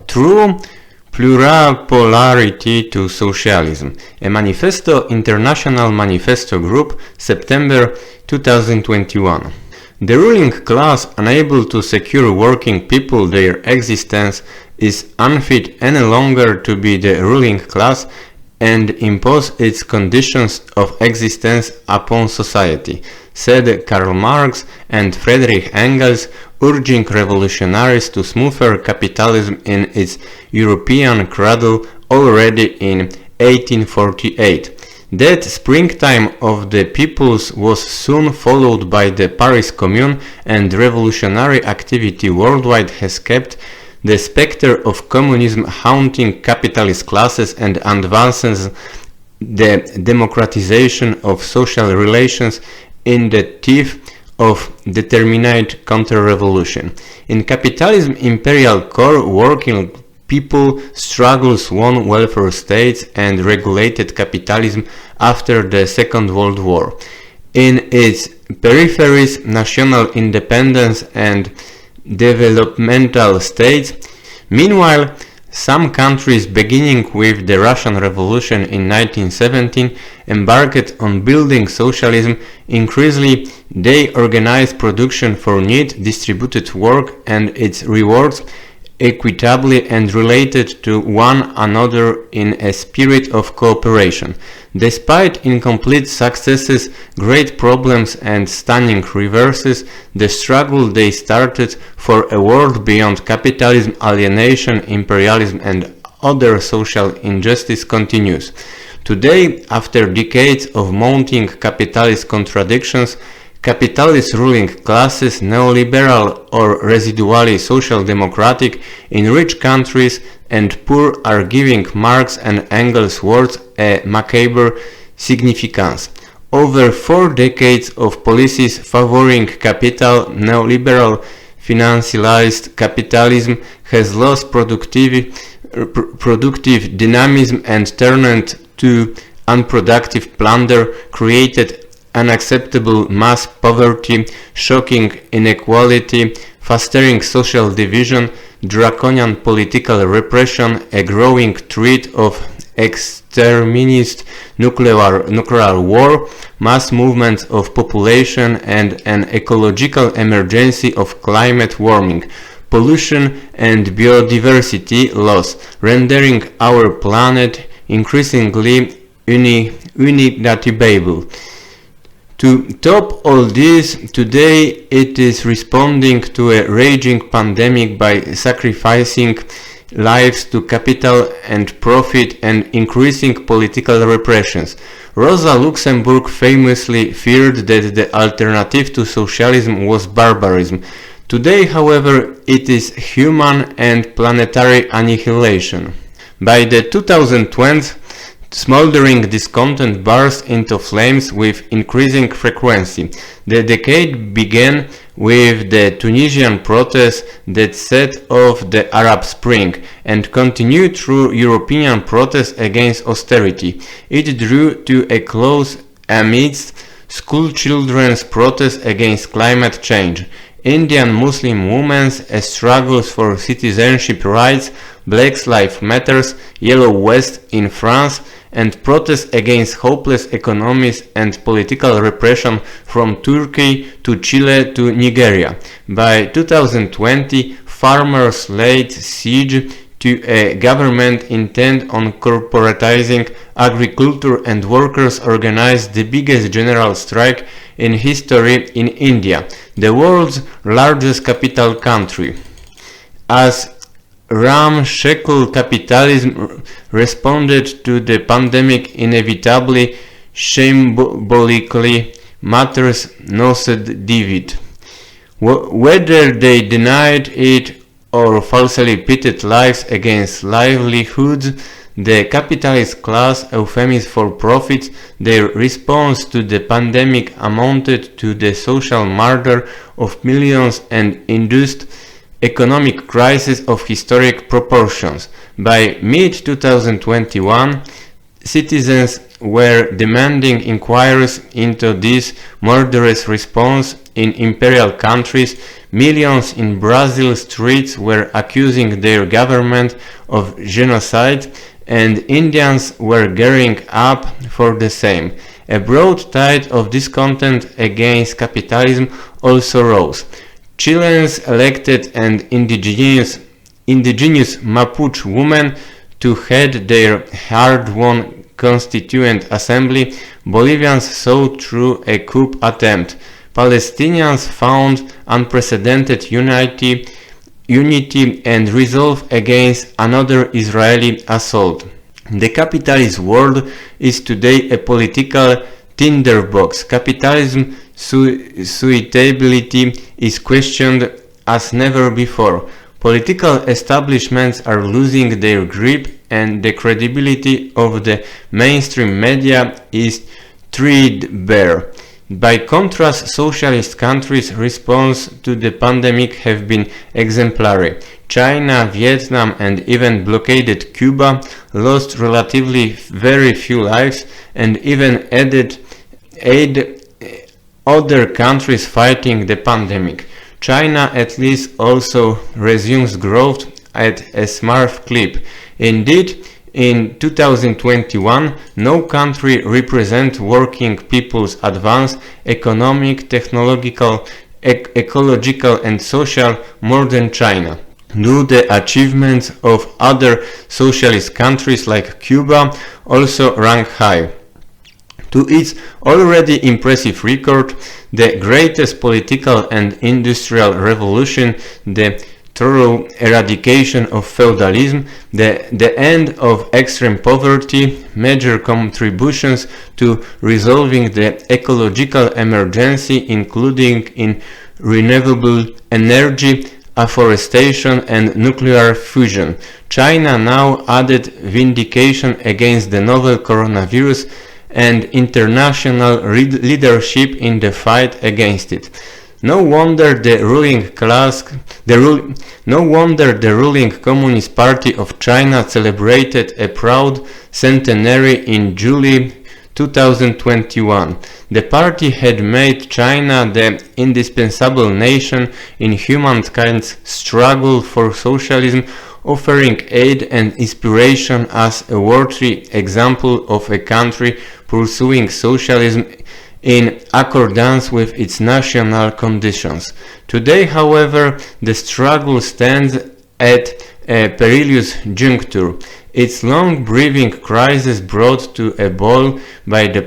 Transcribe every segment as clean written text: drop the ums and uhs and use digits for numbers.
Through Pluripolarity to Socialism, a Manifesto International Manifesto Group, September 2021. The ruling class, unable to secure working people their existence, is unfit any longer to be the ruling class and impose its conditions of existence upon society, said Karl Marx and Friedrich Engels, urging revolutionaries to smoother capitalism in its European cradle already in 1848. That springtime of the peoples was soon followed by the Paris Commune, and revolutionary activity worldwide has kept the specter of communism haunting capitalist classes and advances the democratization of social relations in the teeth of determined counter-revolution. In capitalism, imperial core working people struggles won welfare states and regulated capitalism after the Second World War. In its peripheries, national independence and developmental states. Meanwhile, some countries, beginning with the Russian Revolution in 1917, embarked on building socialism. Increasingly, they organized production for need, distributed work and its rewards equitably and related to one another in a spirit of cooperation. Despite incomplete successes, great problems and stunning reverses, the struggle they started for a world beyond capitalism, alienation, imperialism and other social injustice continues. Today, after decades of mounting capitalist contradictions, capitalist ruling classes, neoliberal or residually social democratic, in rich countries and poor, are giving Marx and Engels' words a macabre significance. Over 4 decades of policies favoring capital, neoliberal financialized capitalism has lost productive dynamism and turned to unproductive plunder, created unacceptable mass poverty, shocking inequality, fostering social division, draconian political repression, a growing threat of exterminist nuclear war, mass movements of population and an ecological emergency of climate warming, pollution and biodiversity loss, rendering our planet increasingly uninhabitable. To top all this, today it is responding to a raging pandemic by sacrificing lives to capital and profit and increasing political repressions. Rosa Luxemburg famously feared that the alternative to socialism was barbarism. Today, however, it is human and planetary annihilation. By the 2020s, smoldering discontent burst into flames with increasing frequency. The decade began with the Tunisian protests that set off the Arab Spring and continued through European protests against austerity. It drew to a close amidst school children's protests against climate change, Indian Muslim women's struggles for citizenship rights, Black Lives Matter, Yellow Vest in France, and protests against hopeless economies and political repression from Turkey to Chile to Nigeria. By 2020, farmers laid siege to a government intent on corporatizing agriculture, and workers organized the biggest general strike in history in India, the world's largest capital country. As ramshackle capitalism responded to the pandemic inevitably, symbolically, matters no said David. Whether they denied it or falsely pitted lives against livelihoods, the capitalist class, euphemism for profits, their response to the pandemic amounted to the social murder of millions and induced economic crisis of historic proportions. By mid-2021, citizens were demanding inquiries into this murderous response in imperial countries. Millions in Brazil's streets were accusing their government of genocide, and Indians were gearing up for the same. A broad tide of discontent against capitalism also rose. Chileans elected an indigenous Mapuche woman to head their hard-won constituent assembly. Bolivians saw through a coup attempt. Palestinians found unprecedented unity and resolve against another Israeli assault. The capitalist world is today a political tinderbox. Capitalism's suitability is questioned as never before. Political establishments are losing their grip, and the credibility of the mainstream media is threadbare. By contrast, socialist countries' response to the pandemic have been exemplary. China, Vietnam, and even blockaded Cuba lost relatively very few lives and even aid other countries fighting the pandemic. China at least also resumes growth at a smart clip. Indeed, in 2021, no country represents working people's advanced economic, technological, ecological and social more than China. Do the achievements of other socialist countries like Cuba also rank high? To its already impressive record, the greatest political and industrial revolution, the thorough eradication of feudalism, the end of extreme poverty, major contributions to resolving the ecological emergency, including in renewable energy, afforestation and nuclear fusion. China now added vindication against the novel coronavirus and international leadership in the fight against it. No wonder the ruling Communist Party of China celebrated a proud centenary in July 2021. The party had made China the indispensable nation in humankind's struggle for socialism, offering aid and inspiration as a worthy example of a country pursuing socialism in accordance with its national conditions. Today, however, the struggle stands at a perilous juncture. Its long breathing crisis brought to a boil by the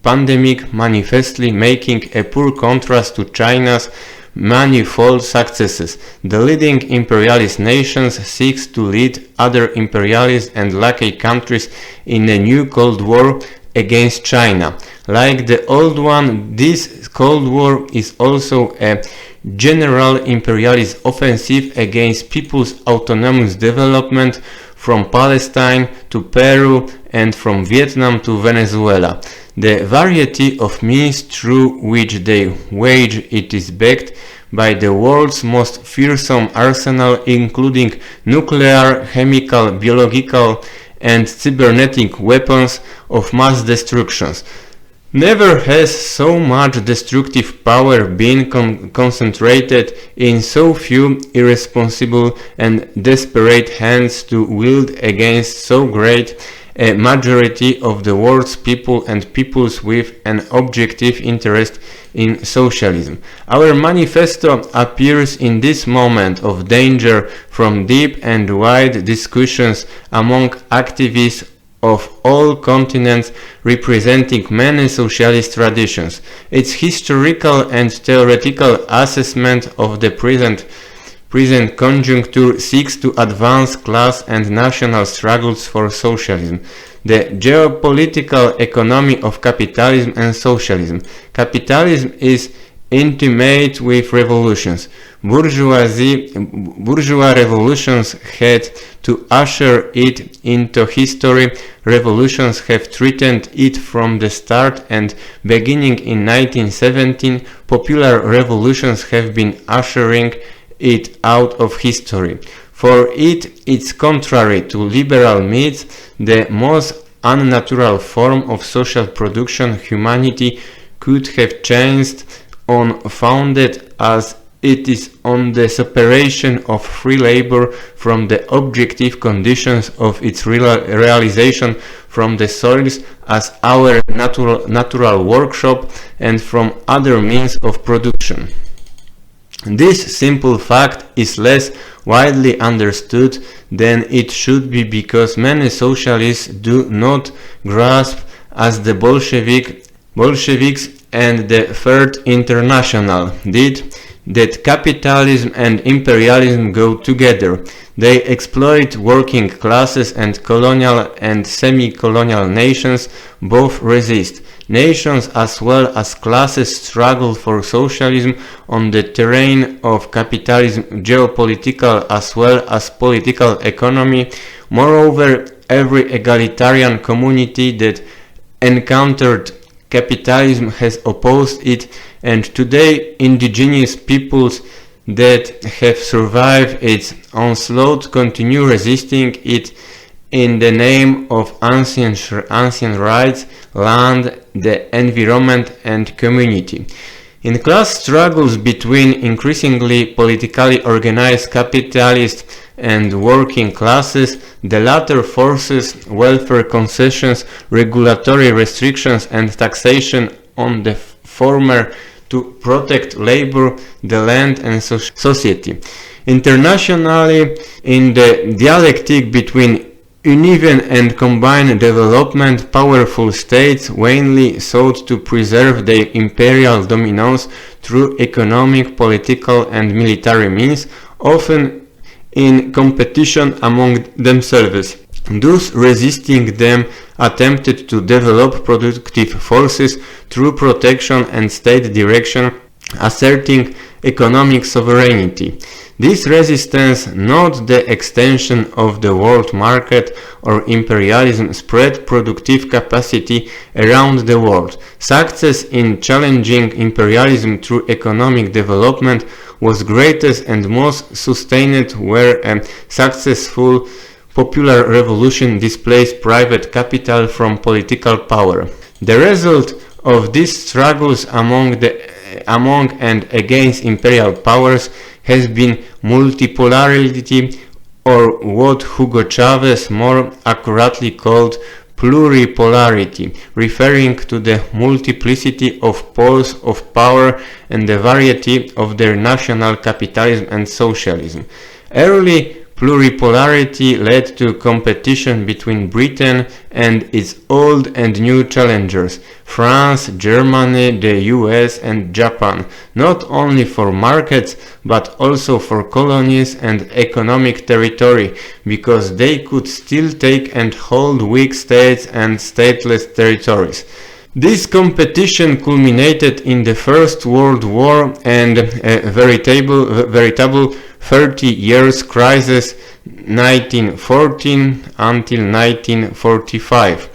pandemic manifestly making a poor contrast to China's manifold successes. The leading imperialist nations seeks to lead other imperialist and lackey countries in a new Cold War against China. Like the old one, this Cold War is also a general imperialist offensive against people's autonomous development from Palestine to Peru and from Vietnam to Venezuela. The variety of means through which they wage it is backed by the world's most fearsome arsenal, including nuclear, chemical, biological, and cybernetic weapons of mass destruction. Never has so much destructive power been concentrated in so few irresponsible and desperate hands to wield against so great a majority of the world's people and peoples with an objective interest in socialism. Our manifesto appears in this moment of danger from deep and wide discussions among activists of all continents representing many socialist traditions. Its historical and theoretical assessment of the present conjuncture seeks to advance class and national struggles for socialism. The geopolitical economy of capitalism and socialism. Capitalism is intimate with revolutions. Bourgeois revolutions had to usher it into history. Revolutions have threatened it from the start, and beginning in 1917, popular revolutions have been ushering it out of history. For it's contrary to liberal myths, the most unnatural form of social production humanity could have chanced on, founded as it is on the separation of free labor from the objective conditions of its realization from the soils as our natural workshop and from other means of production. This simple fact is less widely understood than it should be because many socialists do not grasp, as the Bolsheviks and the Third International did, that capitalism and imperialism go together. They exploit working classes, and colonial and semi-colonial nations both resist. Nations as well as classes struggle for socialism on the terrain of capitalism, geopolitical as well as political economy. Moreover, every egalitarian community that encountered capitalism has opposed it, and today indigenous peoples that have survived its onslaught continue resisting it in the name of ancient rights, land, the environment and community. In class struggles between increasingly politically organized capitalists and working classes, the latter forces welfare concessions, regulatory restrictions and taxation on the former to protect labor, the land and society. Internationally, in the dialectic between uneven and combined development, powerful states vainly sought to preserve their imperial dominance through economic, political and military means, often in competition among themselves. Those resisting them attempted to develop productive forces through protection and state direction, asserting economic sovereignty. This resistance, not the extension of the world market or imperialism, spread productive capacity around the world. Success in challenging imperialism through economic development was greatest and most sustained where a successful popular revolution displaced private capital from political power. The result of these struggles among and against imperial powers has been multipolarity, or what Hugo Chavez more accurately called pluripolarity, referring to the multiplicity of poles of power and the variety of their national capitalism and socialism. Early pluripolarity led to competition between Britain and its old and new challengers, France, Germany, the US and Japan, not only for markets but also for colonies and economic territory, because they could still take and hold weak states and stateless territories. This competition culminated in the First World War and a veritable 30 years crisis, 1914 until 1945,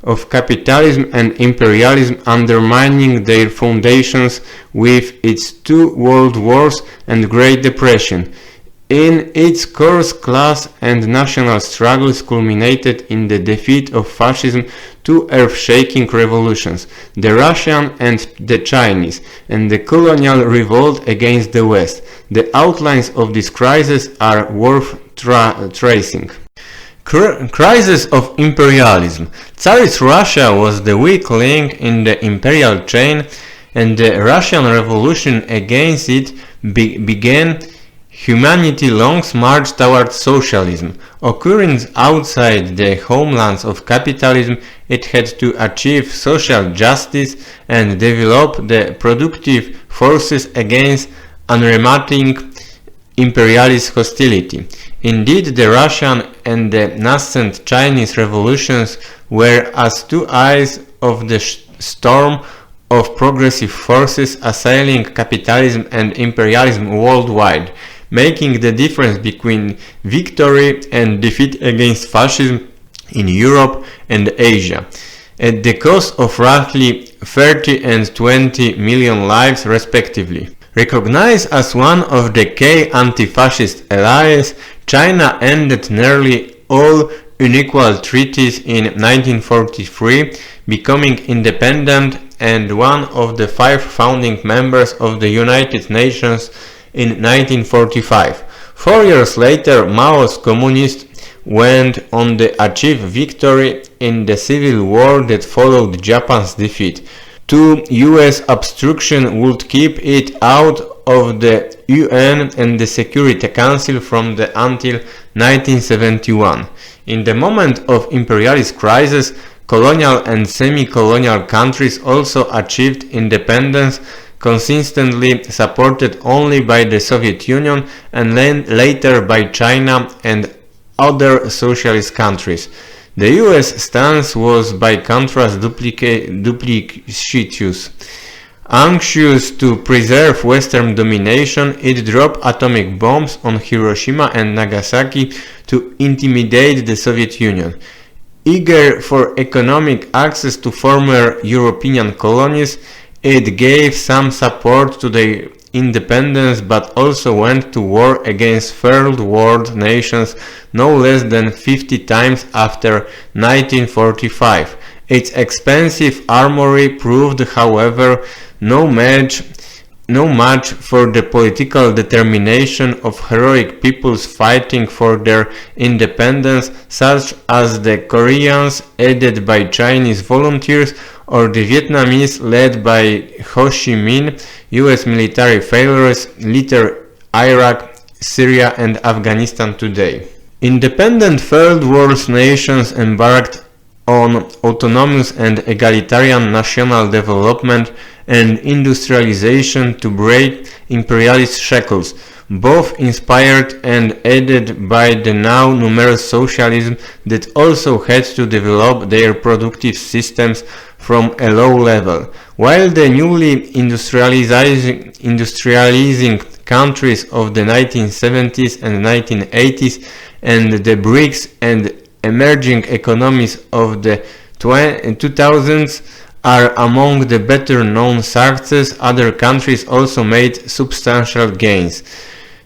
of capitalism and imperialism, undermining their foundations with its two world wars and Great Depression. In its course, class and national struggles culminated in the defeat of fascism, two earth-shaking revolutions, the Russian and the Chinese, and the colonial revolt against the West. The outlines of this crisis are worth tracing. Crisis of imperialism. Tsarist Russia was the weak link in the imperial chain, and the Russian Revolution against it began humanity's long march towards socialism. Occurring outside the homelands of capitalism, it had to achieve social justice and develop the productive forces against unremitting imperialist hostility. Indeed, the Russian and the nascent Chinese revolutions were as two eyes of the storm of progressive forces assailing capitalism and imperialism worldwide, making the difference between victory and defeat against fascism in Europe and Asia, at the cost of roughly 30 and 20 million lives respectively. Recognized as one of the key anti-fascist allies, China ended nearly all unequal treaties in 1943, becoming independent and one of the 5 founding members of the United Nations in 1945. 4 years later, Mao's communists went on to achieve victory in the civil war that followed Japan's defeat. US obstruction would keep it out of the UN and the Security Council until 1971. In the moment of imperialist crisis, colonial and semi-colonial countries also achieved independence, consistently supported only by the Soviet Union and then later by China and other socialist countries. The US stance was by contrast duplicitous. Anxious to preserve Western domination, it dropped atomic bombs on Hiroshima and Nagasaki to intimidate the Soviet Union. Eager for economic access to former European colonies, it gave some support to their independence but also went to war against third world nations no less than 50 times after 1945. Its expensive armory proved, however, no match for the political determination of heroic peoples fighting for their independence, such as the Koreans aided by Chinese volunteers or the Vietnamese led by Ho Chi Minh. US military failures litter Iraq, Syria and Afghanistan today. Independent third world nations embarked on autonomous and egalitarian national development and industrialization to break imperialist shackles, both inspired and aided by the now numerous socialism that also had to develop their productive systems from a low level. While the newly industrializing countries of the 1970s and 1980s and the BRICS and emerging economies of the 2000s are among the better known successes, other countries also made substantial gains.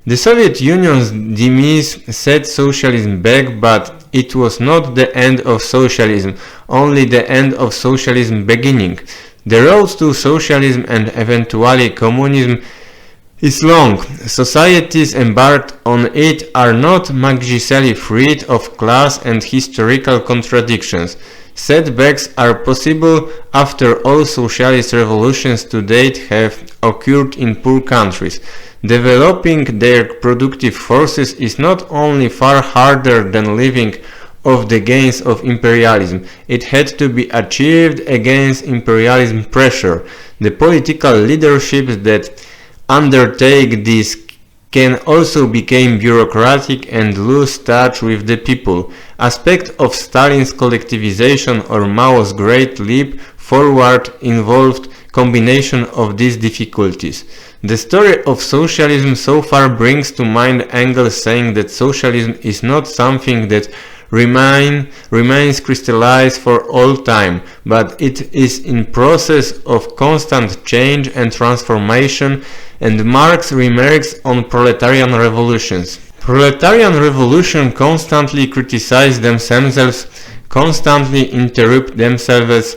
The Soviet Union's demise set socialism back, but it was not the end of socialism, only the end of socialism beginning. The road to socialism and eventually communism is long. Societies embarked on it are not magically freed of class and historical contradictions. Setbacks are possible. After all, socialist revolutions to date have occurred in poor countries. Developing their productive forces is not only far harder than living off the gains of imperialism. It had to be achieved against imperialism pressure. The political leaderships that undertake this can also become bureaucratic and lose touch with the people. Aspect of Stalin's collectivization or Mao's Great Leap Forward involved combination of these difficulties. The story of socialism so far brings to mind Engels saying that socialism is not something that remains crystallized for all time, but it is in process of constant change and transformation, and Marx remarks on proletarian revolutions. Proletarian revolutions constantly criticize themselves, constantly interrupt themselves,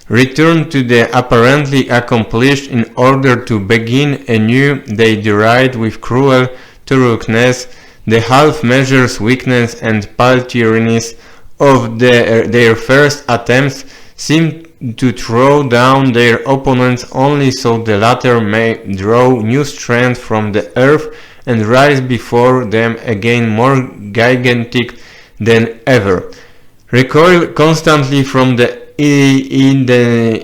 return to the apparently accomplished in order to begin anew. They deride with cruel thoroughness the half measures, weakness and paltriness of their first attempts, seem to throw down their opponents only so the latter may draw new strength from the earth and rise before them again more gigantic than ever. Recoil constantly from the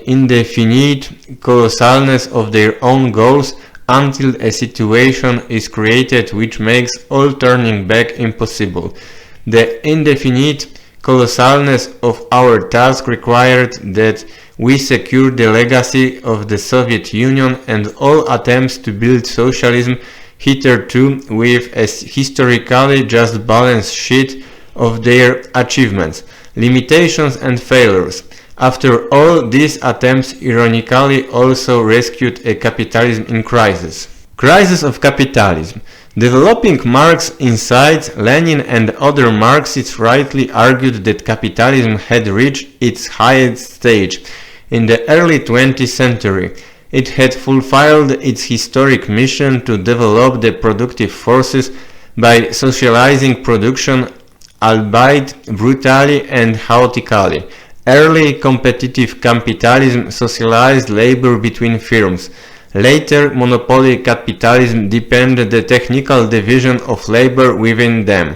indefinite colossalness of their own goals until a situation is created which makes all turning back impossible. The indefinite colossalness of our task required that we secure the legacy of the Soviet Union and all attempts to build socialism hitherto with a historically just balance sheet of their achievements, limitations and failures. After all, these attempts ironically also rescued a capitalism in crisis. Crisis of capitalism. Developing Marx's insights, Lenin and other Marxists rightly argued that capitalism had reached its highest stage in the early 20th century. it had fulfilled its historic mission to develop the productive forces by socializing production, albeit brutally and chaotically. Early competitive capitalism socialized labor between firms. Later, monopoly capitalism deepened the technical division of labor within them.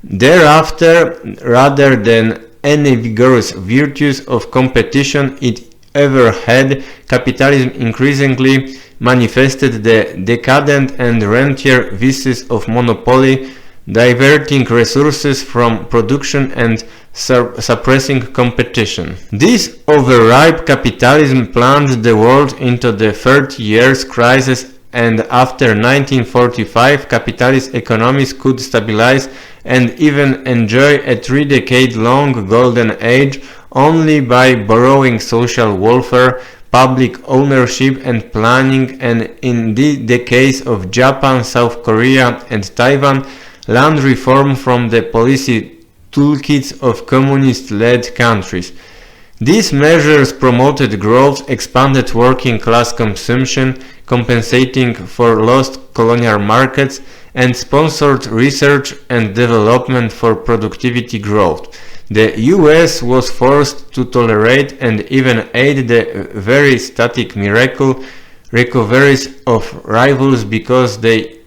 Thereafter, rather than any vigorous virtues of competition it ever had, capitalism increasingly manifested the decadent and rentier vices of monopoly, diverting resources from production and suppressing competition. This overripe capitalism plunged the world into the 30 years crisis, and after 1945 capitalist economies could stabilize and even enjoy a 3-decade-long golden age only by borrowing social welfare, public ownership and planning, and in the case of Japan, South Korea and Taiwan, land reform from the policy toolkits of communist-led countries. These measures promoted growth, expanded working class consumption, compensating for lost colonial markets, and sponsored research and development for productivity growth. The US was forced to tolerate and even aid the very static miracle recoveries of rivals because they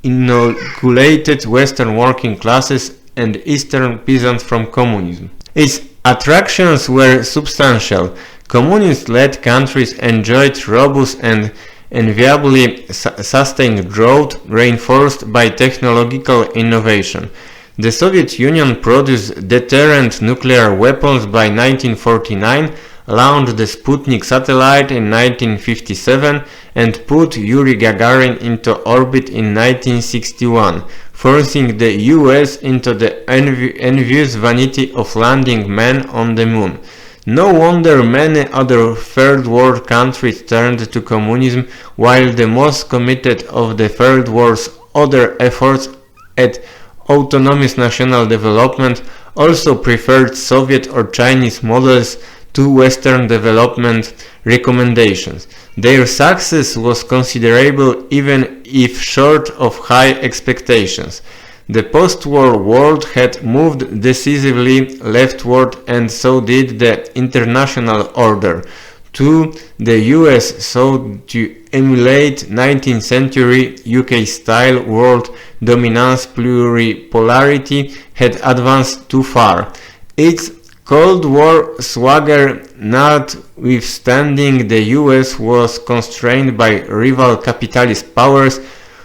inoculated Western working classes and Eastern peasants from communism. Its attractions were substantial. Communist-led countries enjoyed robust and enviably sustained growth, reinforced by technological innovation. The Soviet Union produced deterrent nuclear weapons by 1949, launched the Sputnik satellite in 1957, and put Yuri Gagarin into orbit in 1961, forcing the US into the envious vanity of landing men on the moon. No wonder many other third world countries turned to communism, while the most committed of the third world's other efforts at autonomous national development also preferred Soviet or Chinese models to Western development recommendations. Their success was considerable even if short of high expectations. The post-war world had moved decisively leftward, and so did the international order. Too, the US sought to emulate 19th century UK-style world dominance. Pluripolarity had advanced too far. Its Cold War swagger notwithstanding, the US was constrained by rival capitalist powers,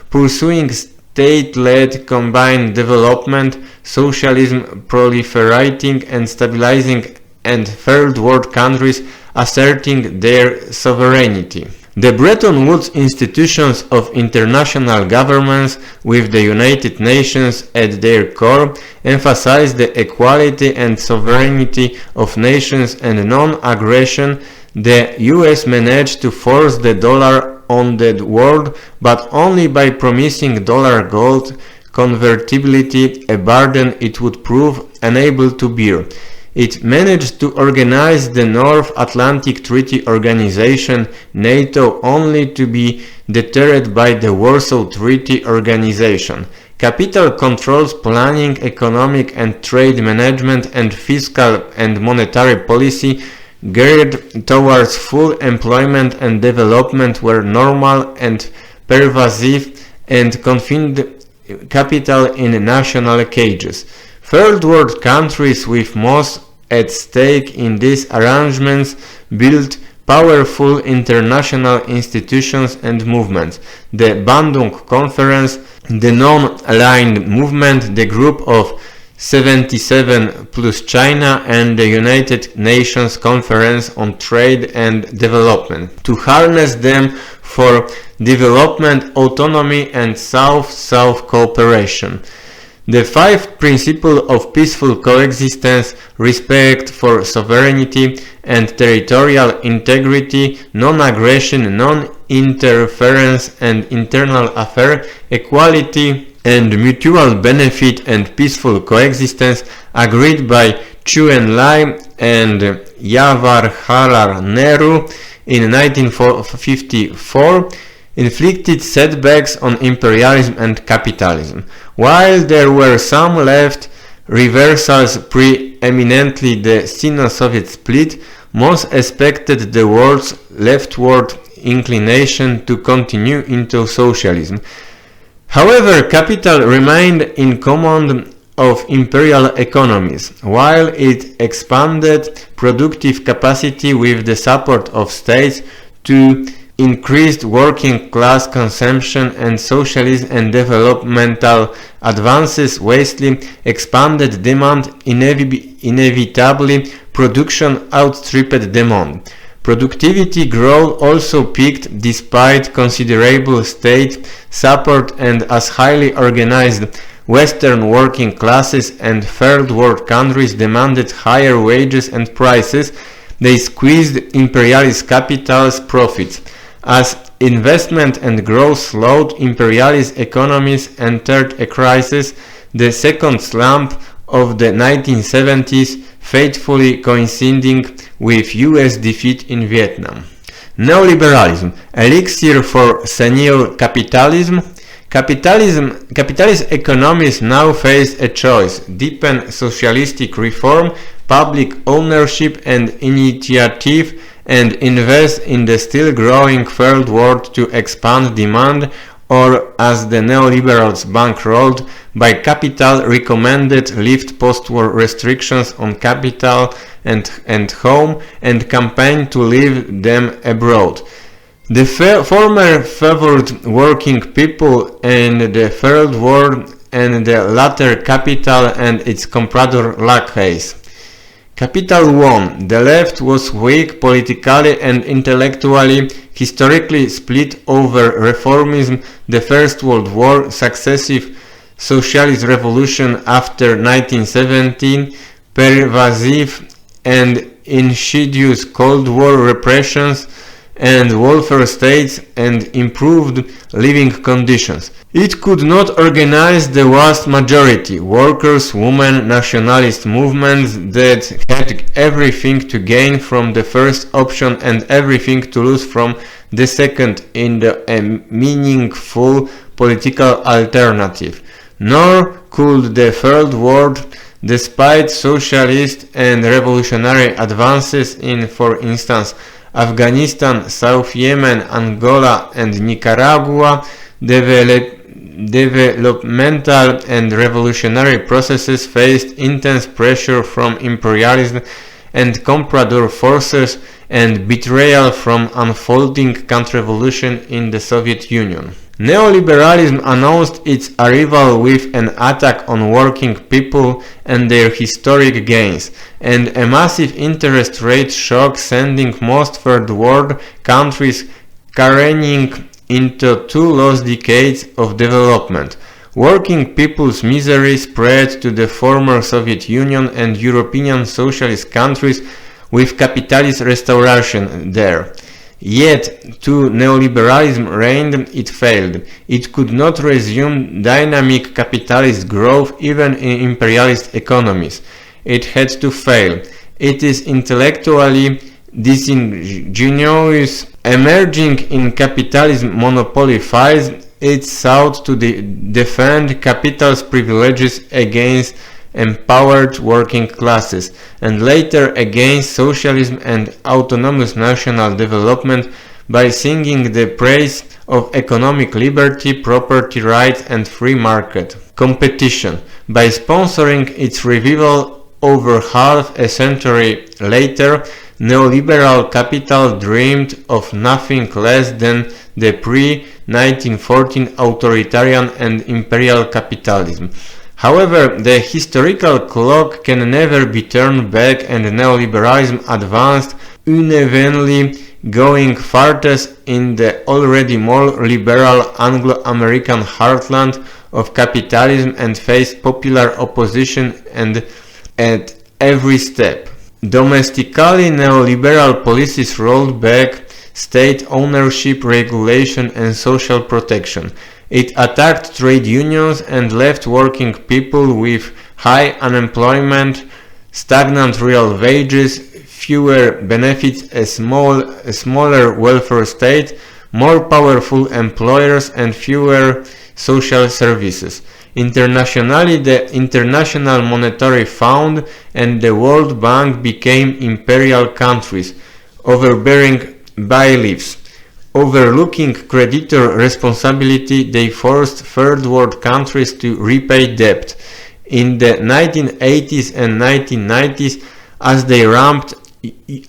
pursuing state-led combined development, socialism proliferating and stabilizing, and third world countries asserting their sovereignty. The Bretton Woods institutions of international governments, with the United Nations at their core, emphasized the equality and sovereignty of nations and non-aggression. The US managed to force the dollar on the world, but only by promising dollar gold convertibility, a burden it would prove unable to bear. It managed to organize the North Atlantic Treaty Organization, NATO, only to be deterred by the Warsaw Treaty Organization. Capital controls planning, economic and trade management, and fiscal and monetary policy geared towards full employment and development were normal and pervasive, and confined capital in national cages. Third world countries, with most at stake in these arrangements, built powerful international institutions and movements. The Bandung Conference, the Non-Aligned Movement, the Group of 77 plus China, and the United Nations Conference on Trade and Development, to harness them for development, autonomy, and South-South cooperation. The 5 principles of peaceful coexistence, respect for sovereignty and territorial integrity, non-aggression, non-interference and internal affairs, equality and mutual benefit, and peaceful coexistence, agreed by Chu Enlai and Jawaharlal Nehru in 1954 inflicted setbacks on imperialism and capitalism. While there were some left reversals, preeminently the Sino-Soviet split, most expected the world's leftward inclination to continue into socialism. However, capital remained in command of imperial economies, while it expanded productive capacity with the support of states to increased working class consumption, and socialism and developmental advances vastly expanded demand. Inevitably, production outstripped demand. Productivity growth also peaked despite considerable state support, and as highly organized Western working classes and third world countries demanded higher wages and prices, they squeezed imperialist capital's profits. As investment and growth slowed, imperialist economies entered a crisis, the second slump of the 1970s, fatefully coinciding with US defeat in Vietnam. Neoliberalism, elixir for senile capitalism. Capitalist economies now face a choice: deepen socialistic reform, public ownership and initiative, and invest in the still growing third world to expand demand, or, as the neoliberals bankrolled by capital recommended, lift post-war restrictions on capital and home and campaign to leave them abroad. The former favored working people in the third world, and the latter capital and its comprador lackeys. Capital won. The left was weak politically and intellectually, historically split over reformism, the First World War, successive socialist revolution after 1917, pervasive and insidious Cold War repressions, and welfare states, and improved living conditions. It could not organize the vast majority, workers, women, nationalist movements that had everything to gain from the first option and everything to lose from the second in a meaningful political alternative. Nor could the third world, despite socialist and revolutionary advances in, for instance, Afghanistan, South Yemen, Angola and Nicaragua, developmental and revolutionary processes faced intense pressure from imperialism and comprador forces and betrayal from unfolding counter-revolution in the Soviet Union. Neoliberalism announced its arrival with an attack on working people and their historic gains, and a massive interest rate shock, sending most third world countries careening into 2 lost decades of development. Working people's misery spread to the former Soviet Union and European socialist countries, with capitalist restoration there. Yet, to neoliberalism reigned, it failed. It could not resume dynamic capitalist growth even in imperialist economies. It had to fail. It is intellectually disingenuous. Emerging in capitalism monopoly fights, it sought to defend capital's privileges against empowered working classes, and later against socialism and autonomous national development by singing the praise of economic liberty, property rights and free market competition. By sponsoring its revival over half a century later, neoliberal capital dreamed of nothing less than the pre-1914 authoritarian and imperial capitalism. However, the historical clock can never be turned back, and neoliberalism advanced unevenly, going farthest in the already more liberal Anglo-American heartland of capitalism and faced popular opposition at every step. Domestically, neoliberal policies rolled back state ownership, regulation and social protection. It attacked trade unions and left working people with high unemployment, stagnant real wages, fewer benefits, a smaller welfare state, more powerful employers, and fewer social services. Internationally, the International Monetary Fund and the World Bank became imperial countries, overbearing bailiffs. Overlooking creditor responsibility, they forced third world countries to repay debt. In the 1980s and 1990s, as they ramped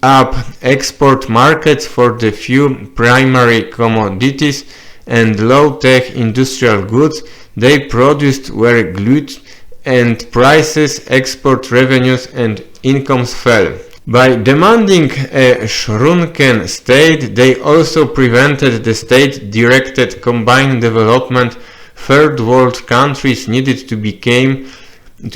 up export markets for the few primary commodities and low-tech industrial goods they produced were glued, and prices, export revenues, and incomes fell. By demanding a shrunken state, they also prevented the state-directed combined development third world countries needed to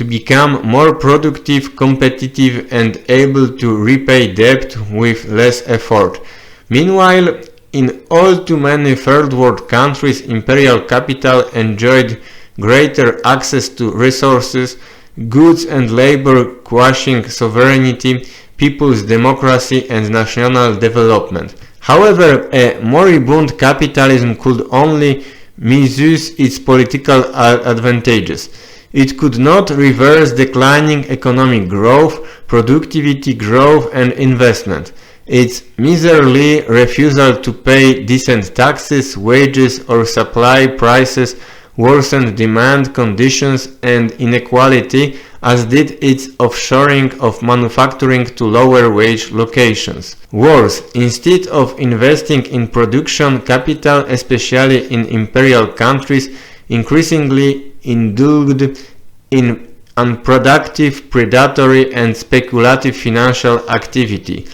become more productive, competitive, and able to repay debt with less effort. Meanwhile, in all too many third world countries, imperial capital enjoyed greater access to resources, goods and labor, quashing sovereignty, people's democracy, and national development. However, a moribund capitalism could only misuse its political advantages. It could not reverse declining economic growth, productivity growth, and investment. Its miserly refusal to pay decent taxes, wages, or supply prices worsened demand conditions and inequality, as did its offshoring of manufacturing to lower wage locations. Worse, instead of investing in production capital, especially in imperial countries, increasingly indulged in unproductive, predatory, and speculative financial activity.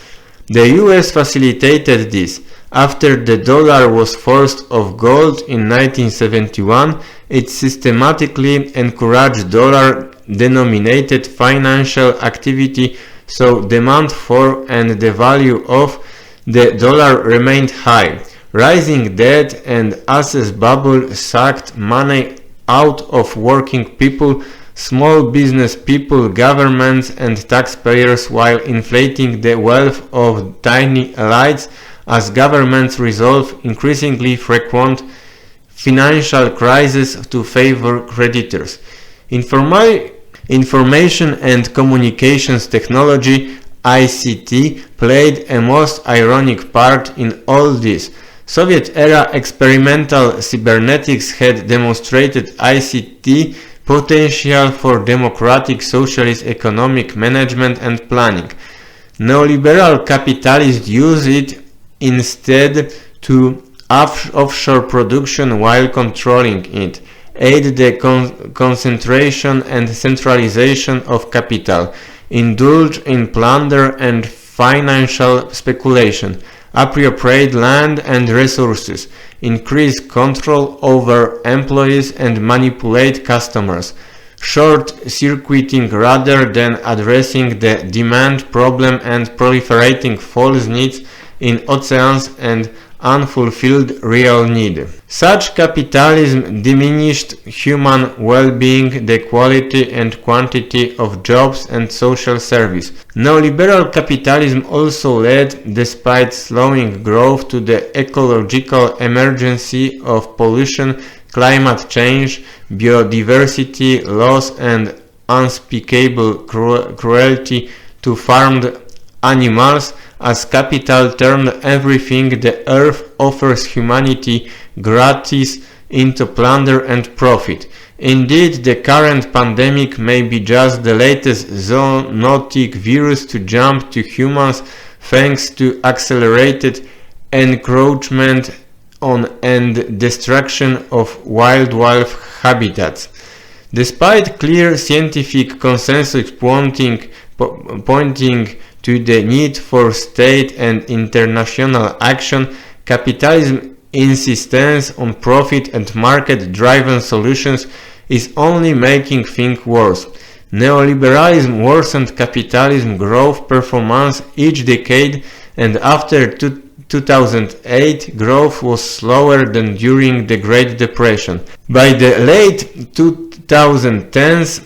The US facilitated this. After the dollar was forced off gold in 1971, it systematically encouraged dollar-denominated financial activity, so demand for and the value of the dollar remained high. Rising debt and assets bubble sucked money out of working people, small business people, governments, and taxpayers, while inflating the wealth of tiny elites as governments resolve increasingly frequent financial crises to favor creditors. Information and communications technology, ICT, played a most ironic part in all this. Soviet-era experimental cybernetics had demonstrated ICT potential for democratic socialist economic management and planning. Neoliberal capitalists use it instead to offshore production while controlling it, aid the concentration and centralization of capital, indulge in plunder and financial speculation, appropriate land and resources, increase control over employees and manipulate customers, short-circuiting rather than addressing the demand problem and proliferating false needs in oceans and unfulfilled real need. Such capitalism diminished human well-being, the quality and quantity of jobs and social service. Neoliberal capitalism also led, despite slowing growth, to the ecological emergency of pollution, climate change, biodiversity loss, and unspeakable cruelty to farmed animals, as capital turned everything the earth offers humanity gratis into plunder and profit. Indeed, the current pandemic may be just the latest zoonotic virus to jump to humans thanks to accelerated encroachment on and destruction of wildlife habitats. Despite clear scientific consensus pointing to the need for state and international action, capitalism's insistence on profit and market-driven solutions is only making things worse. Neoliberalism worsened capitalism growth performance each decade, and after 2008, growth was slower than during the Great Depression. By the late 2010s,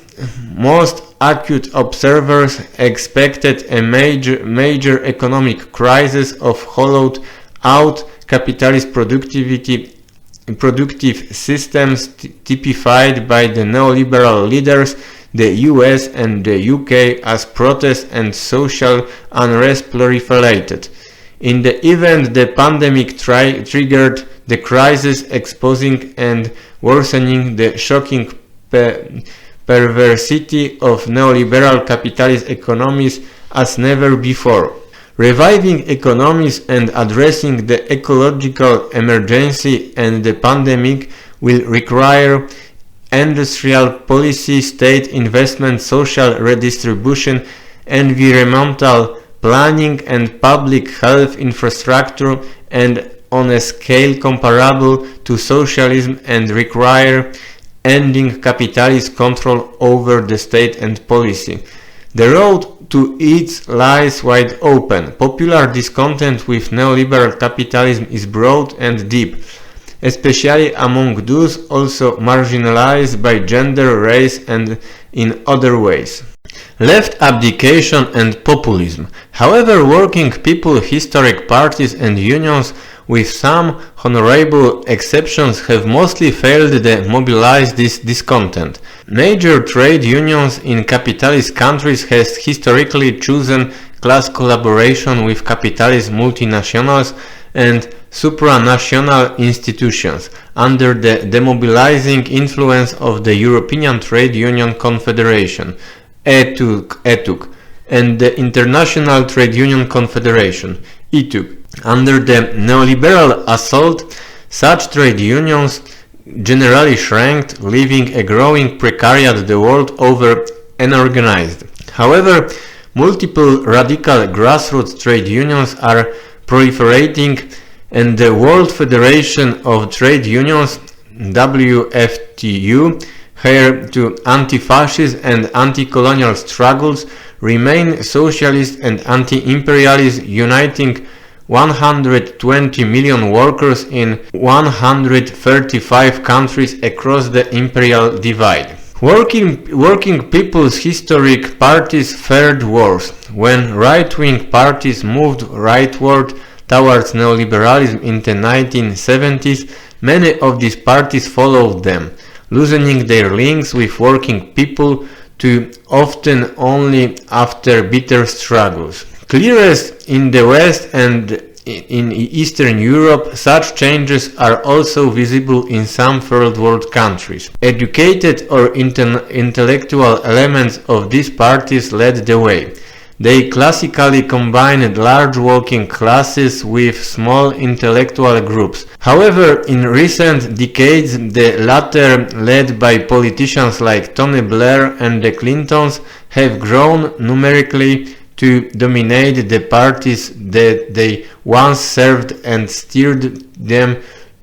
most acute observers expected a major economic crisis of hollowed-out capitalist productive systems typified by the neoliberal leaders, the US and the UK, as protests and social unrest proliferated. In the event, the pandemic triggered the crisis, exposing and worsening the shocking perversity of neoliberal capitalist economies as never before. Reviving economies and addressing the ecological emergency and the pandemic will require industrial policy, state investment, social redistribution, environmental planning, and public health infrastructure, and on a scale comparable to socialism, and require ending capitalist control over the state and policy. The road to it lies wide open. Popular discontent with neoliberal capitalism is broad and deep, especially among those also marginalized by gender, race, and in other ways. Left abdication and populism. However, working people, historic parties and unions, with some honorable exceptions, have mostly failed to mobilize this discontent. Major trade unions in capitalist countries have historically chosen class collaboration with capitalist multinationals and supranational institutions under the demobilizing influence of the European Trade Union Confederation, ETUC, and the International Trade Union Confederation, ITUC. Under the neoliberal assault, such trade unions generally shrank, leaving a growing precariat the world over unorganized. However, multiple radical grassroots trade unions are proliferating, and the World Federation of Trade Unions, WFTU, heir to anti-fascist and anti-colonial struggles, remain socialist and anti-imperialist, uniting 120 million workers in 135 countries across the imperial divide. Working people's historic parties fared worse. When right-wing parties moved rightward towards neoliberalism in the 1970s, many of these parties followed them, loosening their links with working people to often only after bitter struggles. Clearest in the West and in Eastern Europe, such changes are also visible in some third world countries. Educated or intellectual elements of these parties led the way. They classically combined large working classes with small intellectual groups. However, in recent decades, the latter, led by politicians like Tony Blair and the Clintons, have grown numerically to dominate the parties that they once served and steered them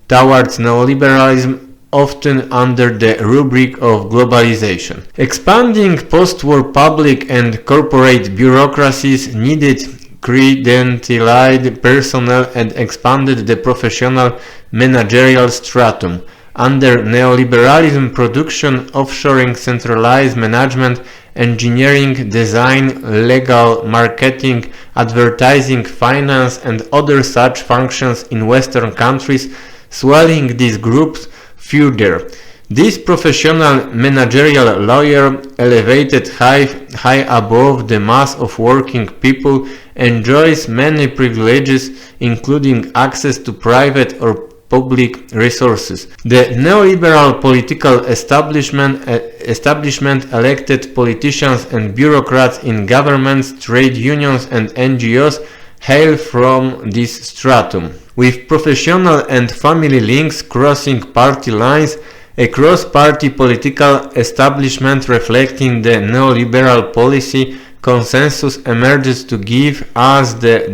towards neoliberalism, often under the rubric of globalization. Expanding post-war public and corporate bureaucracies needed credentialed personnel and expanded the professional managerial stratum. Under neoliberalism, production, offshoring, centralized management, engineering, design, legal, marketing, advertising, finance, and other such functions in Western countries, swelling these groups further. This professional managerial layer, elevated high above the mass of working people, enjoys many privileges, including access to private or public resources. The neoliberal political establishment elected politicians and bureaucrats in governments, trade unions, and NGOs hail from this stratum. With professional and family links crossing party lines, a cross-party political establishment reflecting the neoliberal policy consensus emerges to give us the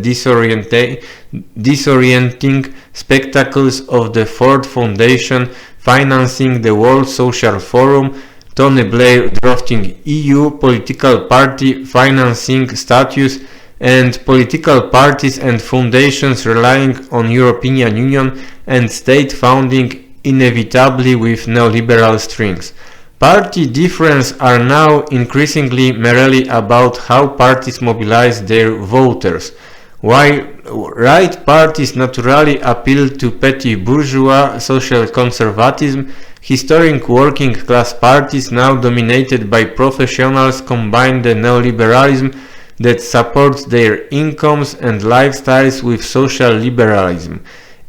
disorienting spectacles of the Ford Foundation financing the World Social Forum, Tony Blair drafting EU political party financing statutes, and political parties and foundations relying on European Union and state funding inevitably with neoliberal strings. Party differences are now increasingly merely about how parties mobilize their voters. While right parties naturally appeal to petty bourgeois social conservatism, historic working class parties now dominated by professionals combine the neoliberalism that supports their incomes and lifestyles with social liberalism.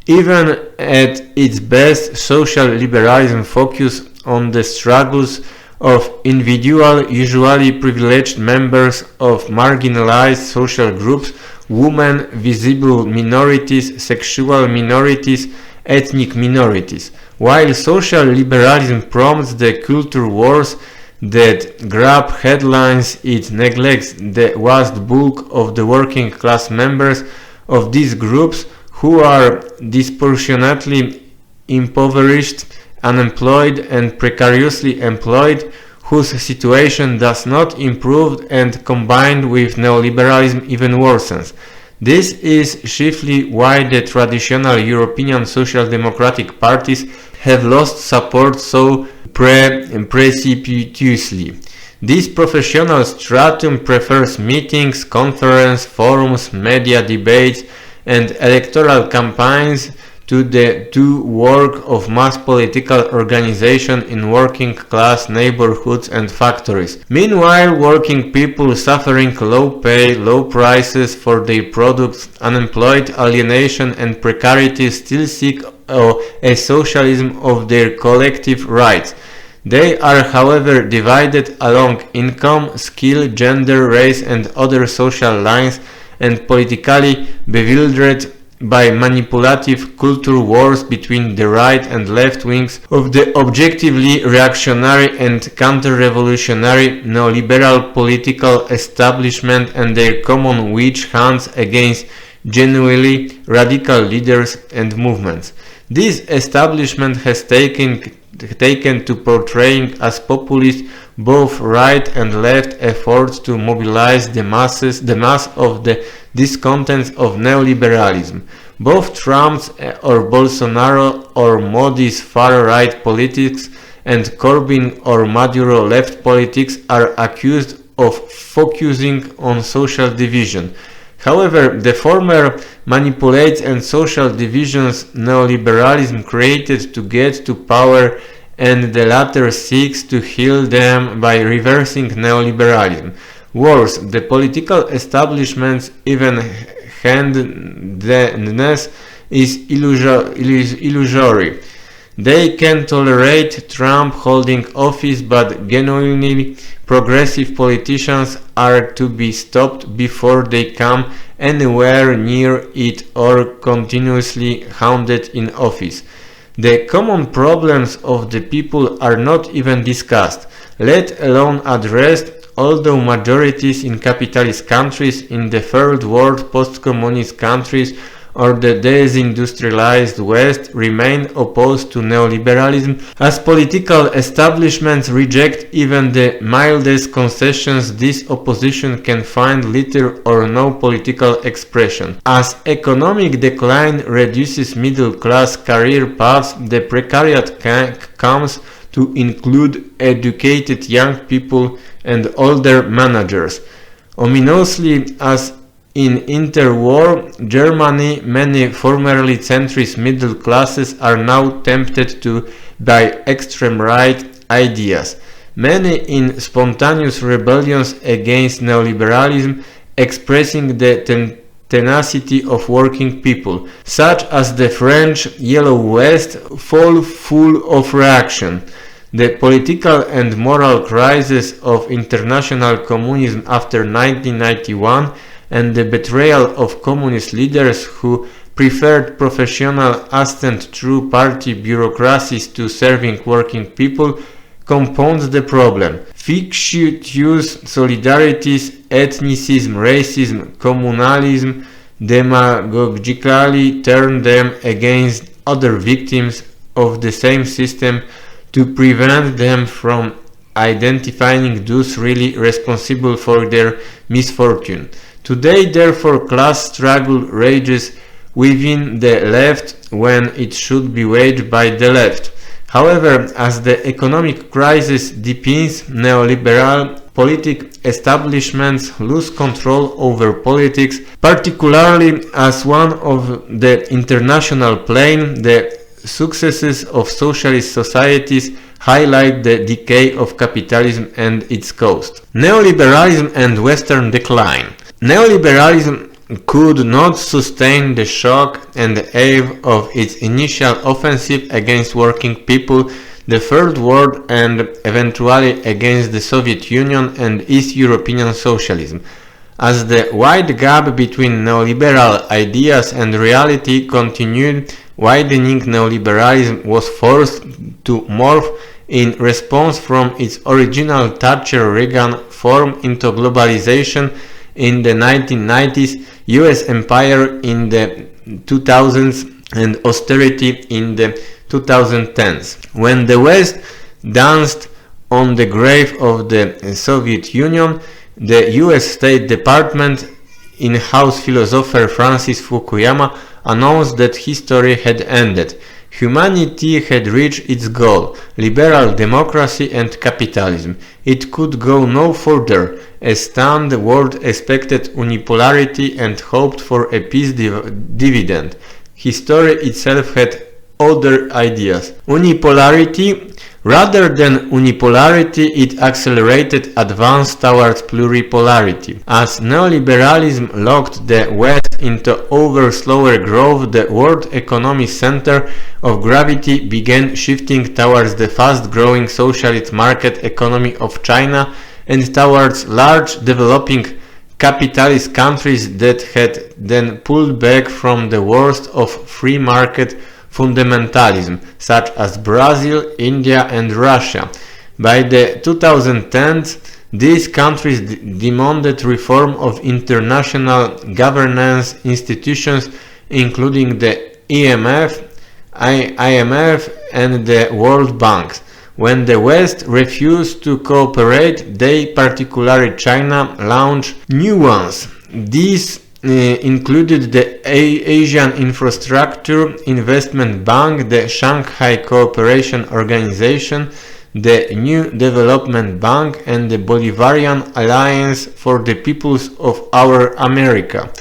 Even at its best, social liberalism focuses on the struggles of individual, usually privileged members of marginalized social groups, women, visible minorities, sexual minorities, ethnic minorities, while social liberalism promotes the culture wars that grab headlines. It neglects the vast bulk of the working class members of these groups who are disproportionately impoverished, unemployed, and precariously employed, whose situation does not improve and combined with neoliberalism even worsens. This is chiefly why the traditional European social democratic parties have lost support so precipitously. This professional stratum prefers meetings, conferences, forums, media debates, and electoral campaigns to the work of mass political organization in working class neighborhoods and factories. Meanwhile, working people suffering low pay, low prices for their products, unemployed, alienation, and precarity still seek a socialism of their collective rights. They are, however, divided along income, skill, gender, race, and other social lines, and politically bewildered by manipulative culture wars between the right and left wings of the objectively reactionary and counter-revolutionary neoliberal political establishment and their common witch hunts against genuinely radical leaders and movements. This establishment has taken to portraying as populist both right and left efforts to mobilize the mass of the discontents of neoliberalism. Both Trump's or Bolsonaro or Modi's far-right politics and Corbyn or Maduro left politics are accused of focusing on social division. However, the former manipulates and social divisions neoliberalism created to get to power, and the latter seeks to heal them by reversing neoliberalism. Worse, the political establishment's even-handedness is illusory. They can tolerate Trump holding office, but genuinely progressive politicians are to be stopped before they come anywhere near it or continuously hounded in office. The common problems of the people are not even discussed, let alone addressed, although majorities in capitalist countries, in the third world post-communist countries, or the desindustrialized West remain opposed to neoliberalism, as political establishments reject even the mildest concessions. This opposition can find little or no political expression. As economic decline reduces middle-class career paths, the precariat comes to include educated young people and older managers. Ominously, as in interwar Germany, many formerly centrist middle classes are now tempted by extreme right ideas. Many in spontaneous rebellions against neoliberalism, expressing the tenacity of working people, such as the French Yellow Vest, fall full of reaction. The political and moral crisis of international communism after 1991 and the betrayal of communist leaders who preferred professional ascent through party bureaucracies to serving working people compounds the problem. Fictitious solidarities, ethnicism, racism, communalism demagogically turn them against other victims of the same system to prevent them from identifying those really responsible for their misfortune. Today, therefore, class struggle rages within the left when it should be waged by the left. However, as the economic crisis deepens, neoliberal political establishments lose control over politics, particularly as one of the international plane. The successes of socialist societies highlight the decay of capitalism and its cost. Neoliberalism and Western decline. Neoliberalism could not sustain the shock and the awe of its initial offensive against working people, the Third World, and eventually against the Soviet Union and East European socialism. As the wide gap between neoliberal ideas and reality continued widening, neoliberalism was forced to morph in response from its original Thatcher-Reagan form into globalization in the 1990s, US empire in the 2000s, and austerity in the 2010s. When the West danced on the grave of the Soviet Union, the US State Department in-house philosopher Francis Fukuyama announced that history had ended. Humanity had reached its goal, liberal democracy and capitalism. It could go no further. A stunned world expected unipolarity and hoped for a peace dividend. History itself had other ideas. Unipolarity. Rather than unipolarity, it accelerated advance towards pluripolarity. As neoliberalism locked the West into ever slower growth, the world economic center of gravity began shifting towards the fast-growing socialist market economy of China and towards large developing capitalist countries that had then pulled back from the worst of free market fundamentalism, such as Brazil, India and Russia. By the 2010s, these countries demanded reform of international governance institutions, including the IMF and the World Bank. When the West refused to cooperate, they, particularly China, launched new ones. These included the Asian Infrastructure Investment Bank, the Shanghai Cooperation Organization, the New Development Bank, and the Bolivarian Alliance for the Peoples of Our America.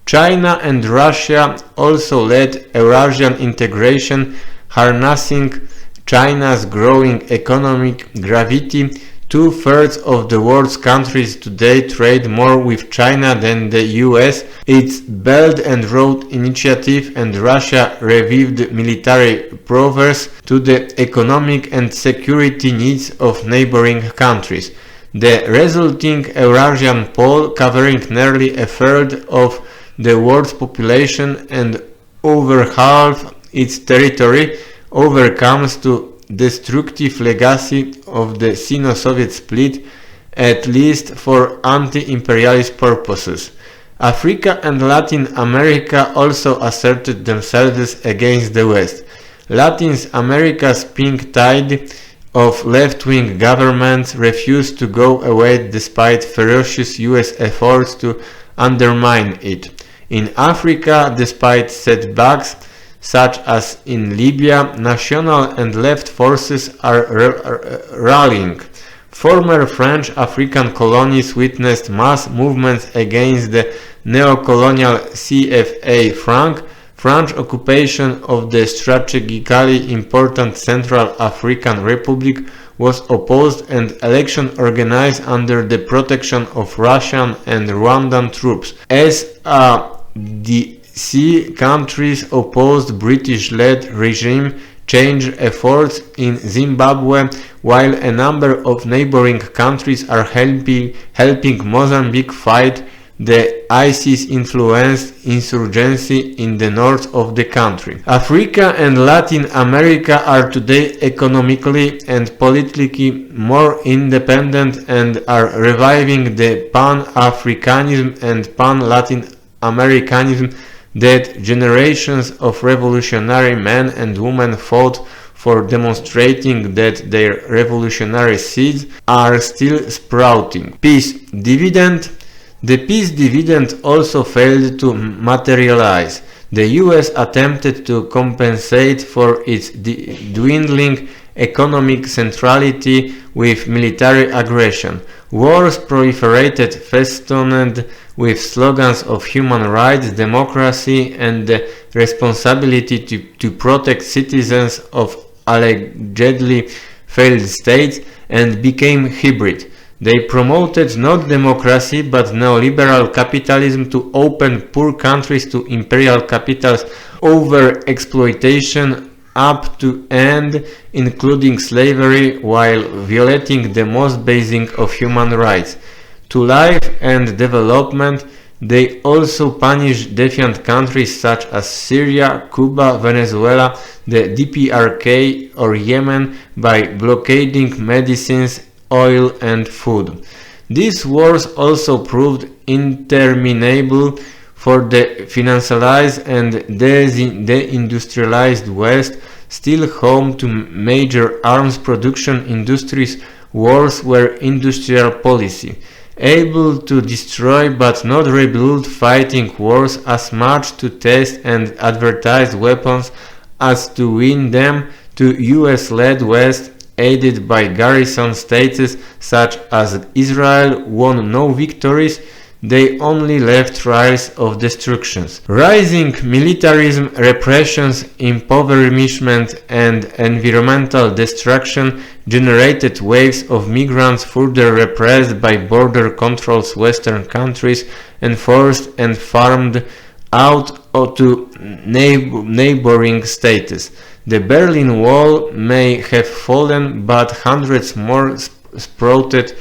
China and Russia also led Eurasian integration, harnessing China's growing economic gravity. Two-thirds of the world's countries today trade more with China than the US. Its Belt and Road Initiative and Russia revived military prowess to the economic and security needs of neighboring countries. The resulting Eurasian pole, covering nearly a third of the world's population and over half its territory, overcomes the destructive legacy of the Sino-Soviet split, at least for anti-imperialist purposes. Africa and Latin America also asserted themselves against the West. Latin America's pink tide of left-wing governments refused to go away despite ferocious US efforts to undermine it. In Africa, despite setbacks such as in Libya, national and left forces are rallying. Former French African colonies witnessed mass movements against the neo-colonial CFA French occupation of the strategically important Central African Republic was opposed and election organized under the protection of Russian and Rwandan troops. As the countries opposed British-led regime change efforts in Zimbabwe, while a number of neighboring countries are helping Mozambique fight the ISIS-influenced insurgency in the north of the country. Africa and Latin America are today economically and politically more independent and are reviving the Pan-Africanism and Pan-Latin Americanism that generations of revolutionary men and women fought for, demonstrating that their revolutionary seeds are still sprouting. Peace dividend. The peace dividend also failed to materialize. The US attempted to compensate for its dwindling economic centrality with military aggression. Wars proliferated, festooned with slogans of human rights, democracy, and the responsibility to protect citizens of allegedly failed states, and became hybrid. They promoted not democracy but neoliberal capitalism to open poor countries to imperial capital's over-exploitation up to and including slavery, while violating the most basic of human rights to life and development. They also punished defiant countries such as Syria, Cuba, Venezuela, the DPRK, or Yemen by blockading medicines, oil, and food. These wars also proved interminable, for the financialized and deindustrialized West, still home to major arms production industries. Wars were industrial policy, able to destroy but not rebuild, fighting wars as much to test and advertise weapons as to win them. To US-led West, aided by garrison states such as Israel, won no victories. They only left trails of destructions. Rising militarism, repressions, impoverishment, and environmental destruction generated waves of migrants further repressed by border controls. Western countries enforced and farmed out to neighboring states. The Berlin Wall may have fallen, but hundreds more sprouted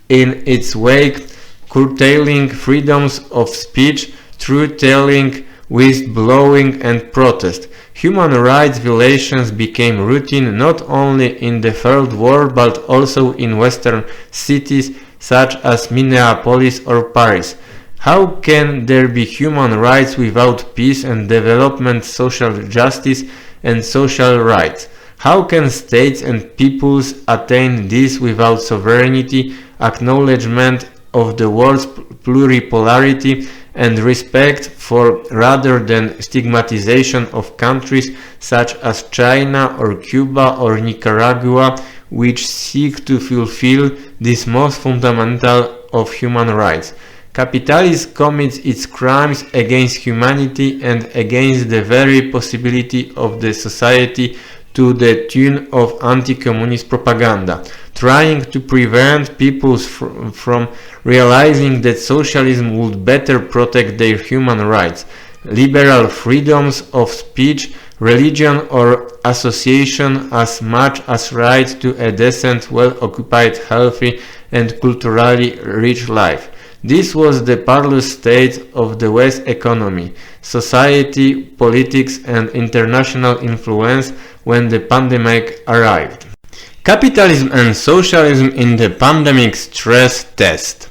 in its wake, curtailing freedoms of speech, truth-telling, whistleblowing, and protest. Human rights violations became routine not only in the Third World but also in Western cities such as Minneapolis or Paris. How can there be human rights without peace and development, social justice, and social rights? How can states and peoples attain this without sovereignty, acknowledgement of the world's pluripolarity, and respect for rather than stigmatization of countries such as China or Cuba or Nicaragua, which seek to fulfill this most fundamental of human rights? Capitalism commits its crimes against humanity and against the very possibility of the society to the tune of anti-communist propaganda, trying to prevent people from realizing that socialism would better protect their human rights, liberal freedoms of speech, religion, or association, as much as right to a decent, well-occupied, healthy, and culturally rich life. This was the parlous state of the West economy, society, politics, and international influence when the pandemic arrived. Capitalism and socialism in the pandemic stress test.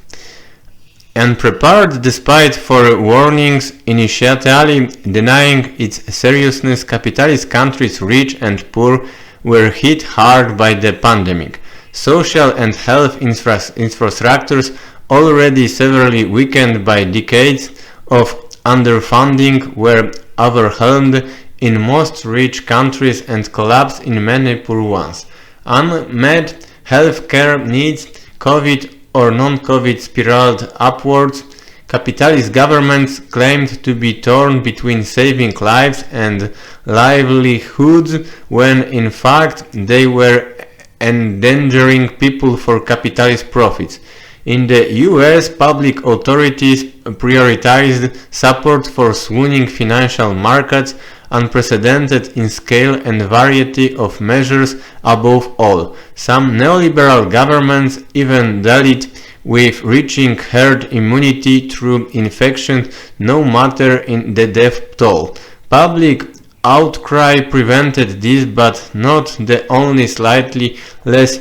Unprepared despite forewarnings, initially denying its seriousness, capitalist countries, rich and poor, were hit hard by the pandemic. Social and health infrastructures, already severely weakened by decades of underfunding, were overwhelmed in most rich countries and collapsed in many poor ones. Unmet healthcare needs, COVID or non-COVID, spiraled upwards. Capitalist governments claimed to be torn between saving lives and livelihoods, when in fact they were endangering people for capitalist profits. In the US, public authorities prioritized support for swooning financial markets, unprecedented in scale and variety of measures above all. Some neoliberal governments even dealt with reaching herd immunity through infection, no matter in the death toll. Public outcry prevented this, but not the only slightly less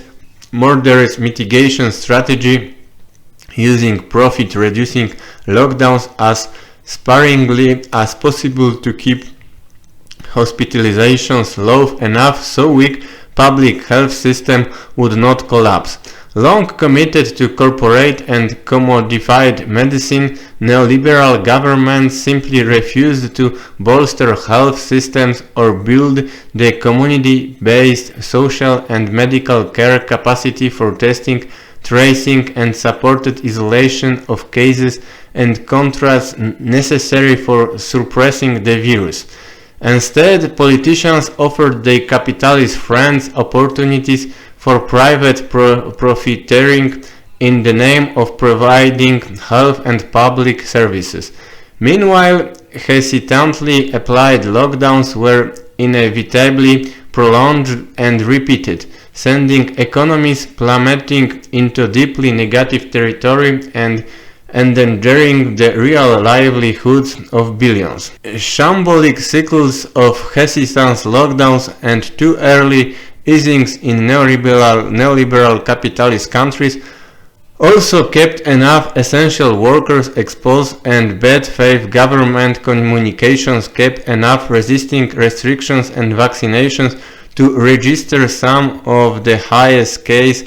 murderous mitigation strategy, using profit-reducing lockdowns as sparingly as possible to keep hospitalizations low enough so weak public health system would not collapse. Long committed to corporate and commodified medicine, neoliberal governments simply refused to bolster health systems or build the community-based social and medical care capacity for testing, tracing and supported isolation of cases and contrasts necessary for suppressing the virus. Instead, politicians offered their capitalist friends opportunities for private profiteering in the name of providing health and public services. Meanwhile, hesitantly applied lockdowns were inevitably prolonged and repeated, sending economies plummeting into deeply negative territory and endangering the real livelihoods of billions. Shambolic cycles of hesitance lockdowns and too early easings in neoliberal capitalist countries also kept enough essential workers exposed, and bad faith government communications kept enough resisting restrictions and vaccinations to register some of the highest case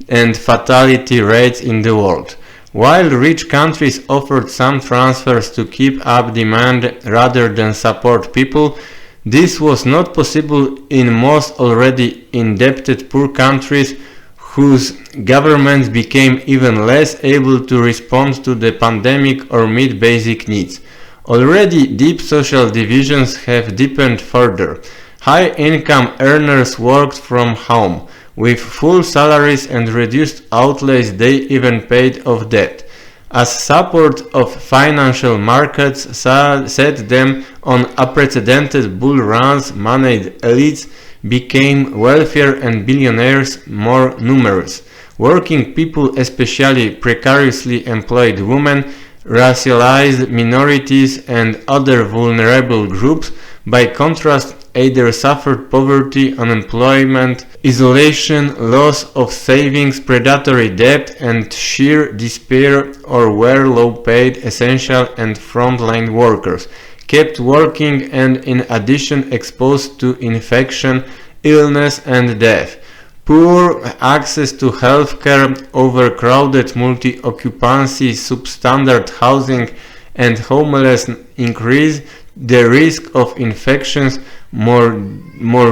and fatality rates in the world. While rich countries offered some transfers to keep up demand rather than support people, this was not possible in most already indebted poor countries whose governments became even less able to respond to the pandemic or meet basic needs. Already deep social divisions have deepened further. High-income earners worked from home. With full salaries and reduced outlays, they even paid off debt, as support of financial markets set them on unprecedented bull runs. Moneyed elites became wealthier and billionaires more numerous. Working people, especially precariously employed women, racialized minorities and other vulnerable groups, by contrast, either suffered poverty, unemployment, isolation, loss of savings, predatory debt, and sheer despair, or were low-paid, essential and frontline workers, kept working and in addition exposed to infection, illness and death. Poor access to healthcare, overcrowded multi-occupancy, substandard housing, and homelessness increase the risk of infections, morbidity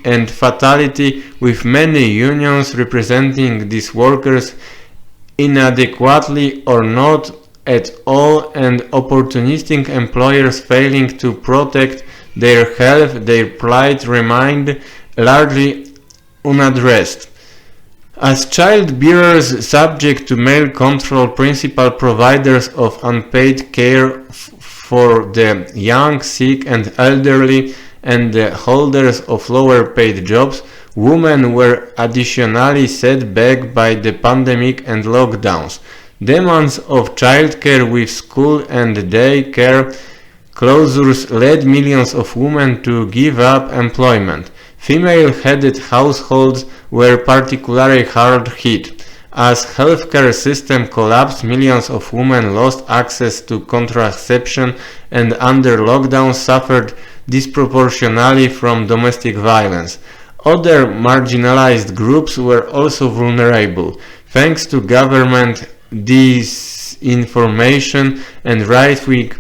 and fatality, with many unions representing these workers inadequately or not at all, and opportunistic employers failing to protect their health. Their plight remained largely unaddressed. As child bearers subject to male control, principal providers of unpaid care for the young, sick and elderly, and the holders of lower paid jobs, women were additionally set back by the pandemic and lockdowns. Demands of childcare with school and day care closures led millions of women to give up employment. Female-headed households were particularly hard hit. As healthcare system collapsed, millions of women lost access to contraception and under lockdown suffered disproportionately from domestic violence. Other marginalized groups were also vulnerable. Thanks to government disinformation and right-wing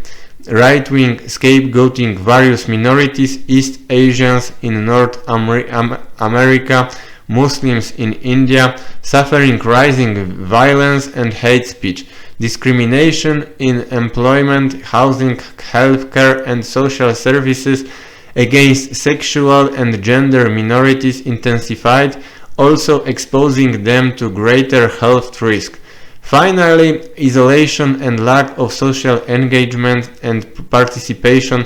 scapegoating various minorities, East Asians in North America, Muslims in India, suffering rising violence and hate speech. Discrimination in employment, housing, healthcare and social services against sexual and gender minorities intensified, also exposing them to greater health risk. Finally, isolation and lack of social engagement and participation,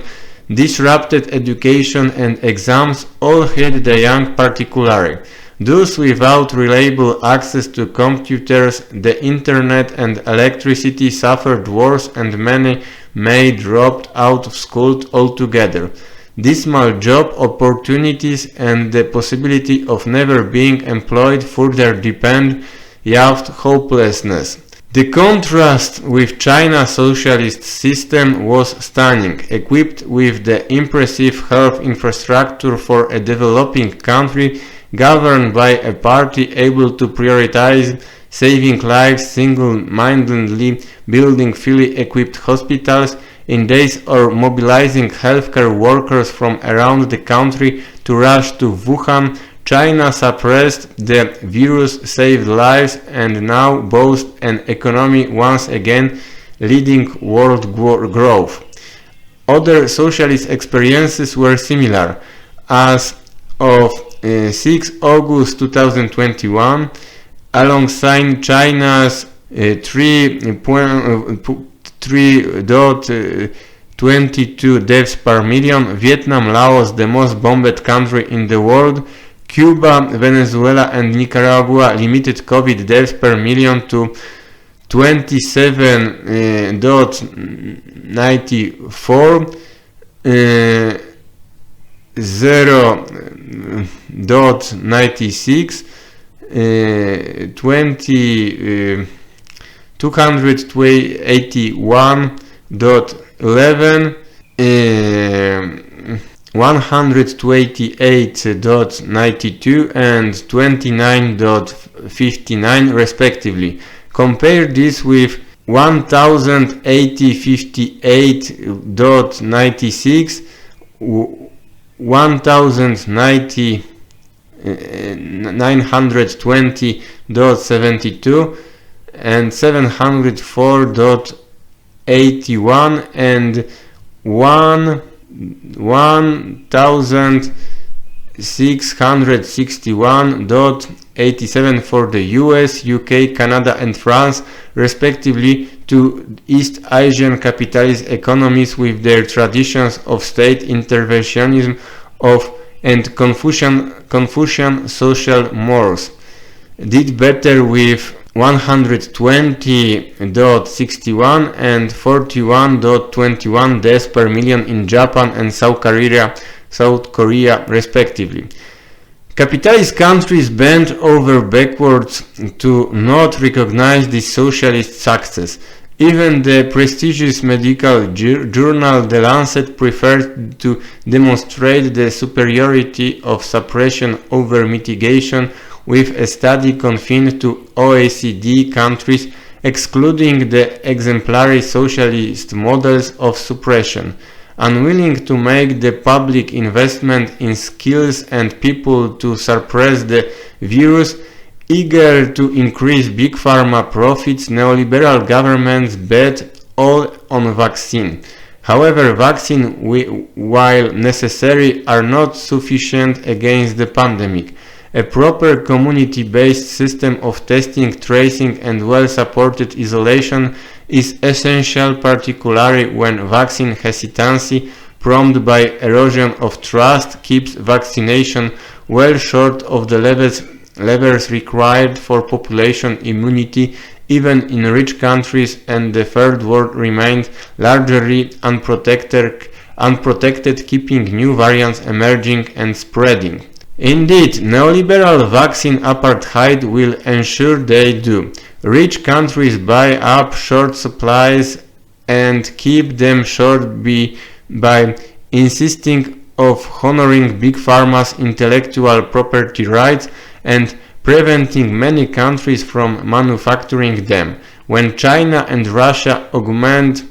disrupted education and exams all hit the young particularly. Those without reliable access to computers, the internet and electricity suffered worse, and many may dropped out of school altogether. Dismal job opportunities and the possibility of never being employed further deepened youth hopelessness. The contrast with China's socialist system was stunning. Equipped with the impressive health infrastructure for a developing country, governed by a party able to prioritize saving lives single-mindedly, building fully equipped hospitals in days, or mobilizing healthcare workers from around the country to rush to Wuhan, China suppressed the virus, saved lives, and now boasts an economy once again leading world growth. Other socialist experiences were similar. As of 6 August 2021, alongside China's 3.22 deaths per million, Vietnam, Laos, the most bombed country in the world, Cuba, Venezuela, and Nicaragua limited COVID deaths per million to 27.94, 0.96, 281.11, 128.92 and 29.59 respectively. Compare this with 1080.58.96, 1920.72 and 704.81 and 1661.87 for the US, UK, Canada and France, respectively, to East Asian capitalist economies with their traditions of state interventionism and Confucian social mores. Did better with 120.61 and 41.21 deaths per million in Japan and South Korea respectively. Capitalist countries bent over backwards to not recognize this socialist success. Even the prestigious medical journal The Lancet preferred to demonstrate the superiority of suppression over mitigation with a study confined to OECD countries, excluding the exemplary socialist models of suppression. Unwilling to make the public investment in skills and people to suppress the virus, eager to increase big pharma profits, neoliberal governments bet all on vaccine. However, vaccines, while necessary, are not sufficient against the pandemic. A proper community-based system of testing, tracing and well-supported isolation is essential, particularly when vaccine hesitancy, prompted by erosion of trust, keeps vaccination well short of the levels required for population immunity, even in rich countries, and the third world remained largely unprotected, keeping new variants emerging and spreading. Indeed, neoliberal vaccine apartheid will ensure they do. Rich countries buy up short supplies and keep them short by insisting of honoring big pharma's intellectual property rights and preventing many countries from manufacturing them. When China and Russia augment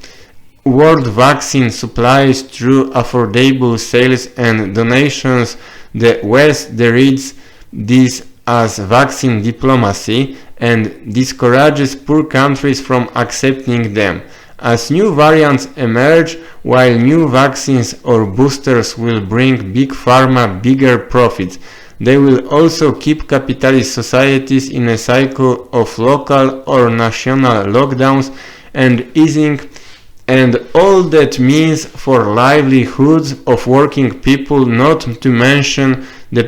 world vaccine supplies through affordable sales and donations, the West dereads this as vaccine diplomacy and discourages poor countries from accepting them. As new variants emerge, while new vaccines or boosters will bring big pharma bigger profits, they will also keep capitalist societies in a cycle of local or national lockdowns and easing, and all that means for livelihoods of working people, not to mention the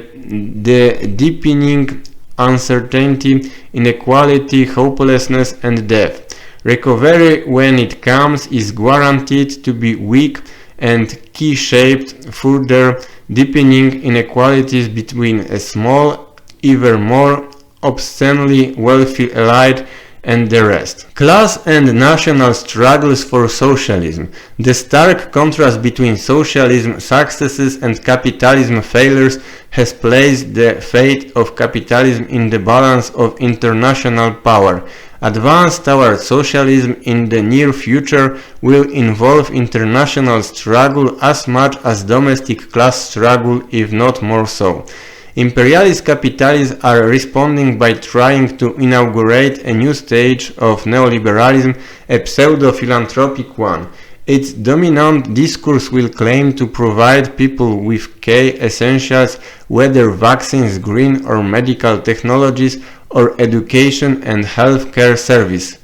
deepening uncertainty, inequality, hopelessness and death. Recovery, when it comes, is guaranteed to be weak and key-shaped, further deepening inequalities between a small, ever more obscenely wealthy elite and the rest. Class and national struggles for socialism. The stark contrast between socialism successes and capitalism failures has placed the fate of capitalism in the balance of international power. Advance toward socialism in the near future will involve international struggle as much as domestic class struggle, if not more so. Imperialist capitalists are responding by trying to inaugurate a new stage of neoliberalism, a pseudo-philanthropic one. Its dominant discourse will claim to provide people with key essentials, whether vaccines, green or medical technologies, or education and healthcare service.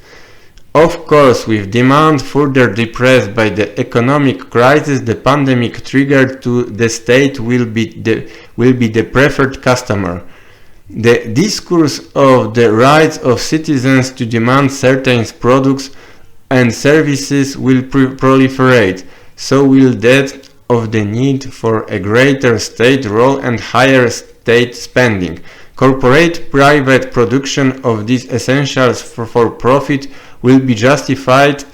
Of course, with demand further depressed by the economic crisis the pandemic triggered, the state will be the preferred customer. The discourse of the rights of citizens to demand certain products and services will proliferate, so will that of the need for a greater state role and higher state spending. Corporate private production of these essentials for profit will be justified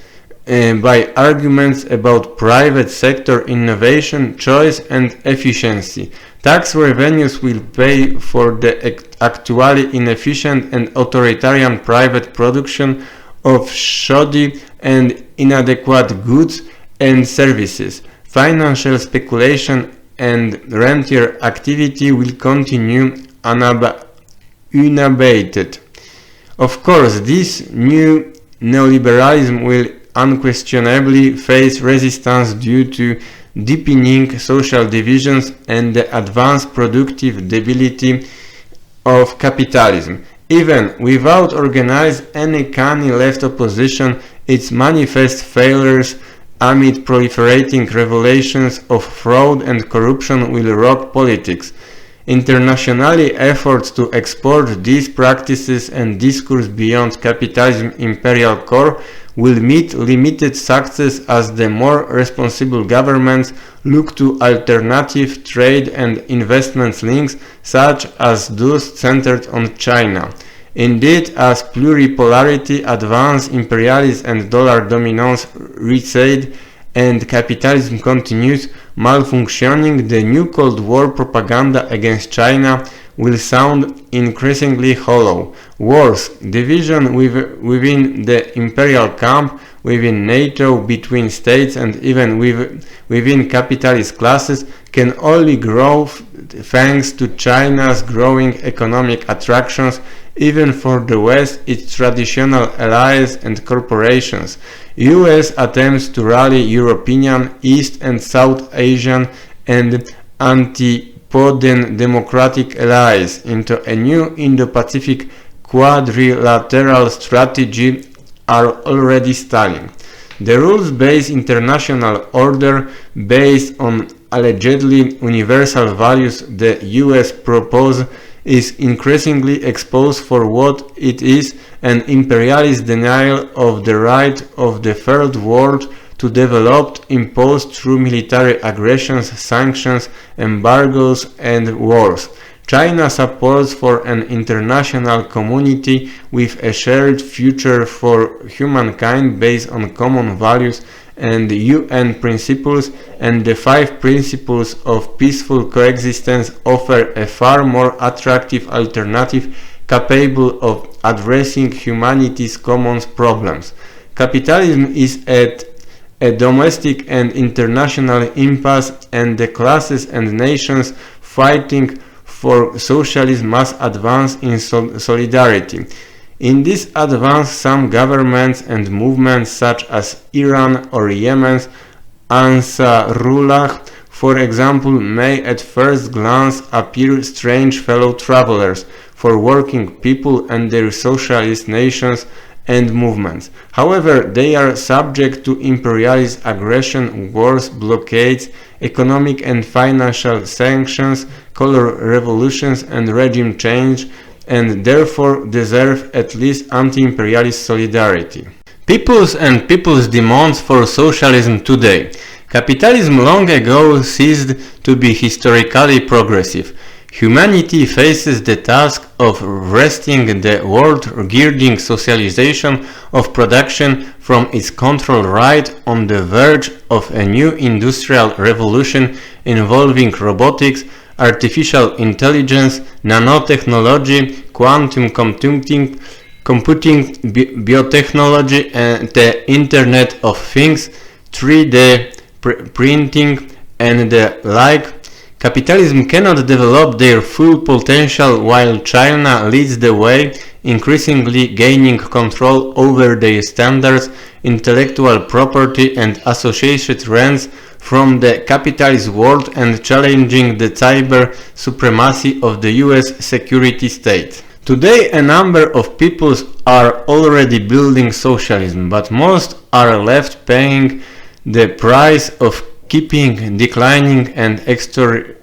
by arguments about private sector innovation, choice and efficiency. Tax revenues will pay for the actually inefficient and authoritarian private production of shoddy and inadequate goods and services. Financial speculation and rentier activity will continue unabated. Of course, this new neoliberalism will unquestionably face resistance due to deepening social divisions and the advanced productive debility of capitalism. Even without organized any canny left opposition, its manifest failures amid proliferating revelations of fraud and corruption will rock politics. Internationally, efforts to export these practices and discourse beyond capitalism's imperial core will meet limited success as the more responsible governments look to alternative trade and investment links, such as those centered on China. Indeed, as pluripolarity advances, imperialism and dollar dominance recede, and capitalism continues malfunctioning, the new Cold War propaganda against China will sound increasingly hollow. Worse, division within the imperial camp, within NATO, between states and even within capitalist classes can only grow thanks to China's growing economic attractions, even for the West, its traditional allies and corporations. US attempts to rally European, East and South Asian and antipodern democratic allies into a new Indo-Pacific quadrilateral strategy are already stalling. The rules-based international order based on allegedly universal values the US propose is increasingly exposed for what it is, an imperialist denial of the right of the third world to develop, imposed through military aggressions, sanctions, embargoes and wars. China supports for an international community with a shared future for humankind based on common values and UN principles, and the 5 principles of peaceful coexistence offer a far more attractive alternative capable of addressing humanity's common problems. Capitalism is at a domestic and international impasse, and the classes and nations fighting for socialism must advance in solidarity. In this advance, some governments and movements such as Iran or Yemen's Ansarullah, for example, may at first glance appear strange fellow travelers for working people and their socialist nations and movements. However, they are subject to imperialist aggression, wars, blockades, economic and financial sanctions, color revolutions and regime change, and therefore deserve at least anti-imperialist solidarity. People's and people's demands for socialism today. Capitalism long ago ceased to be historically progressive. Humanity faces the task of wresting the world-girding socialization of production from its control right on the verge of a new industrial revolution involving robotics, artificial intelligence, nanotechnology, quantum computing, biotechnology, and the Internet of Things, 3D printing, and the like. Capitalism cannot develop their full potential while China leads the way, increasingly gaining control over their standards, intellectual property, and associated rents from the capitalist world and challenging the cyber supremacy of the US security state. Today a number of peoples are already building socialism, but most are left paying the price of keeping declining and extortionate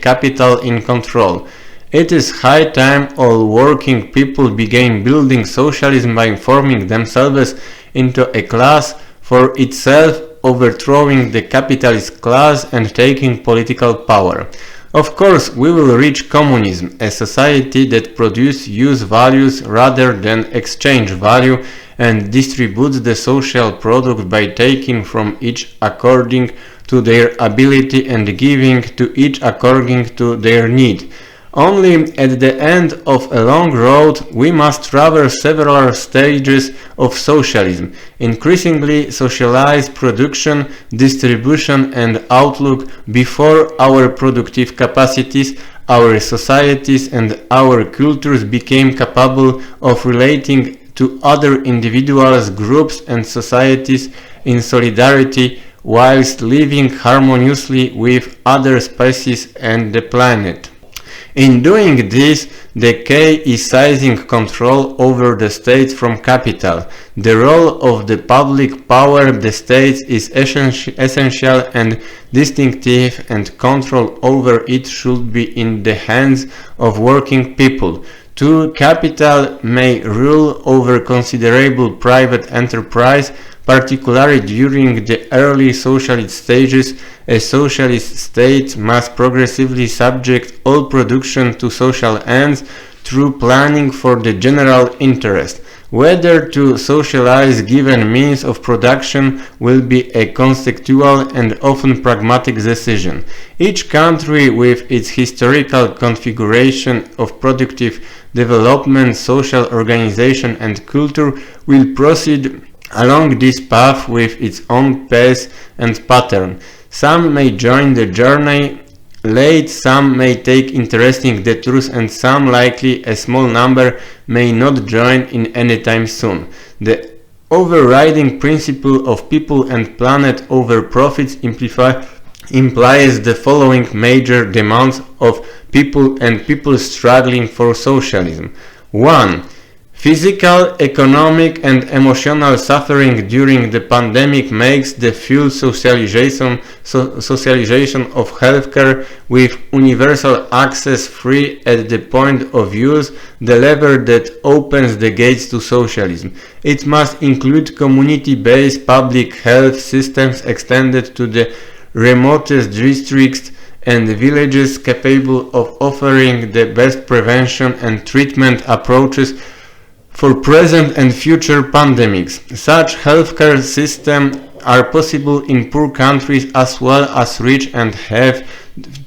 capital in control. It is high time all working people began building socialism by forming themselves into a class for itself, overthrowing the capitalist class and taking political power. Of course, we will reach communism, a society that produces use values rather than exchange value and distributes the social product by taking from each according to their ability and giving to each according to their need. Only at the end of a long road we must traverse several stages of socialism, increasingly socialized production, distribution and outlook before our productive capacities, our societies and our cultures became capable of relating to other individuals, groups and societies in solidarity whilst living harmoniously with other species and the planet. In doing this, the K is seizing control over the state from capital. The role of the public power, the state, is essential and distinctive, and control over it should be in the hands of working people. 2. Capital may rule over considerable private enterprise, particularly during the early socialist stages. A socialist state must progressively subject all production to social ends through planning for the general interest. Whether to socialize given means of production will be a conceptual and often pragmatic decision. Each country with its historical configuration of productive development, social organization and culture will proceed along this path with its own pace and pattern. Some may join the journey late, some may take interest in the truth, and some, likely a small number, may not join in any time soon. The overriding principle of people and planet over profits implies the following major demands of people and people struggling for socialism. 1. Physical, economic and emotional suffering during the pandemic makes the full socialization of healthcare with universal access free at the point of use the lever that opens the gates to socialism. It must include community-based public health systems extended to the remotest districts and villages, capable of offering the best prevention and treatment approaches for present and future pandemics. Such healthcare systems are possible in poor countries as well as rich and have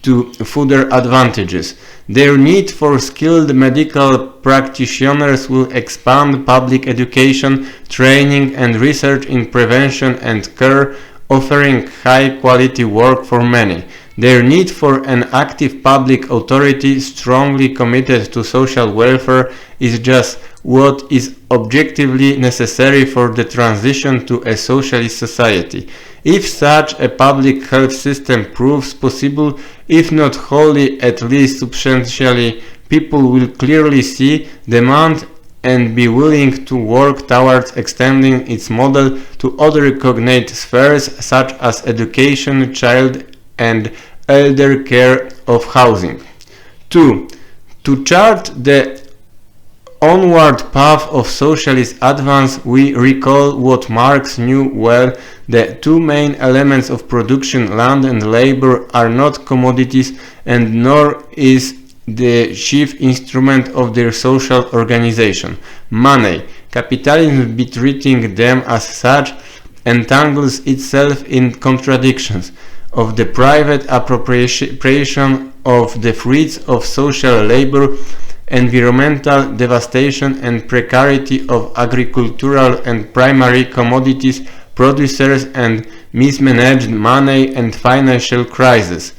two further advantages. Their need for skilled medical practitioners will expand public education, training and research in prevention and care, offering high-quality work for many. Their need for an active public authority strongly committed to social welfare is just what is objectively necessary for the transition to a socialist society. If such a public health system proves possible, if not wholly, at least substantially, people will clearly see, demand and be willing to work towards extending its model to other cognate spheres such as education, child and elder care, of housing. 2. To chart the onward path of socialist advance, we recall what Marx knew well: the two main elements of production, land and labor, are not commodities, and nor is the chief instrument of their social organization money. Capitalism, by treating them as such, entangles itself in contradictions of the private appropriation of the fruits of social labor, environmental devastation and precarity of agricultural and primary commodities producers, and mismanaged money and financial crisis.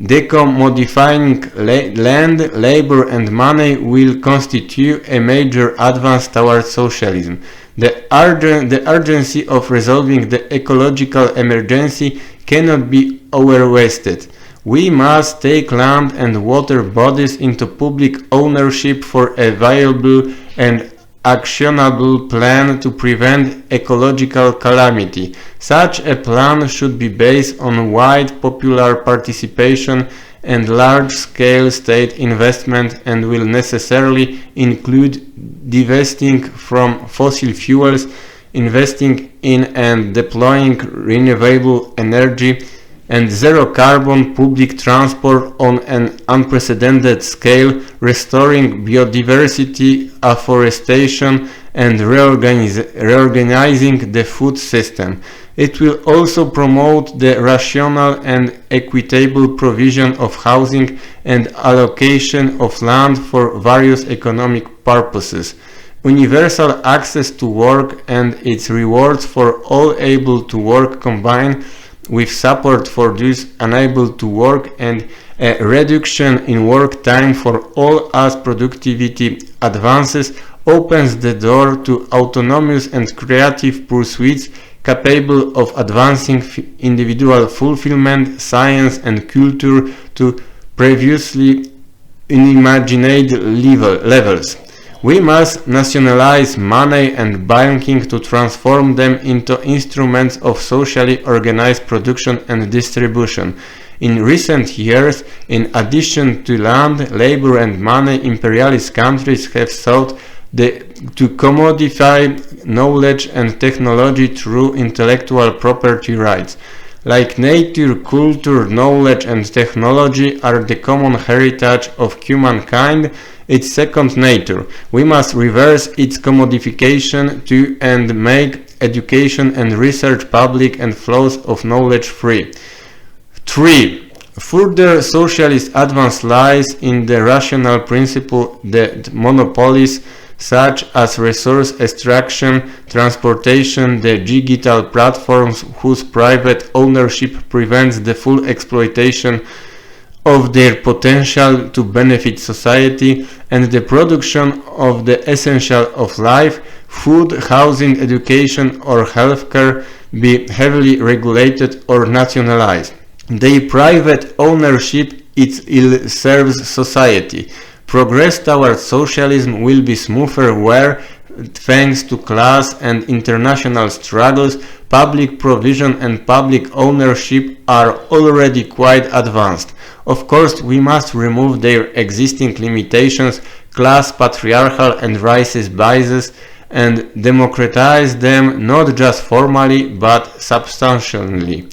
Decommodifying land, labor and money will constitute a major advance towards socialism. The urgency of resolving the ecological emergency cannot be overwasted. We must take land and water bodies into public ownership for a viable and actionable plan to prevent ecological calamity. Such a plan should be based on wide popular participation and large-scale state investment, and will necessarily include divesting from fossil fuels, investing in and deploying renewable energy, and zero-carbon public transport on an unprecedented scale, restoring biodiversity, afforestation, and reorganizing the food system. It will also promote the rational and equitable provision of housing and allocation of land for various economic purposes. Universal access to work and its rewards for all able to work, combined with support for those unable to work and a reduction in work time for all as productivity advances, opens the door to autonomous and creative pursuits capable of advancing individual fulfillment, science and culture to previously unimagined levels. We must nationalize money and banking to transform them into instruments of socially organized production and distribution. In recent years, in addition to land, labor and money, imperialist countries have sought to commodify knowledge and technology through intellectual property rights. Like nature, culture, knowledge and technology are the common heritage of humankind, its second nature. We must reverse its commodification to and make education and research public and flows of knowledge free. 3. Further socialist advance lies in the rational principle that monopolies such as resource extraction, transportation, the digital platforms whose private ownership prevents the full exploitation of their potential to benefit society, and the production of the essential of life, food, housing, education or healthcare, be heavily regulated or nationalized. Their private ownership it ill serves society. Progress towards socialism will be smoother where, thanks to class and international struggles, public provision and public ownership are already quite advanced. Of course, we must remove their existing limitations, class, patriarchal and racist biases, and democratize them not just formally but substantially.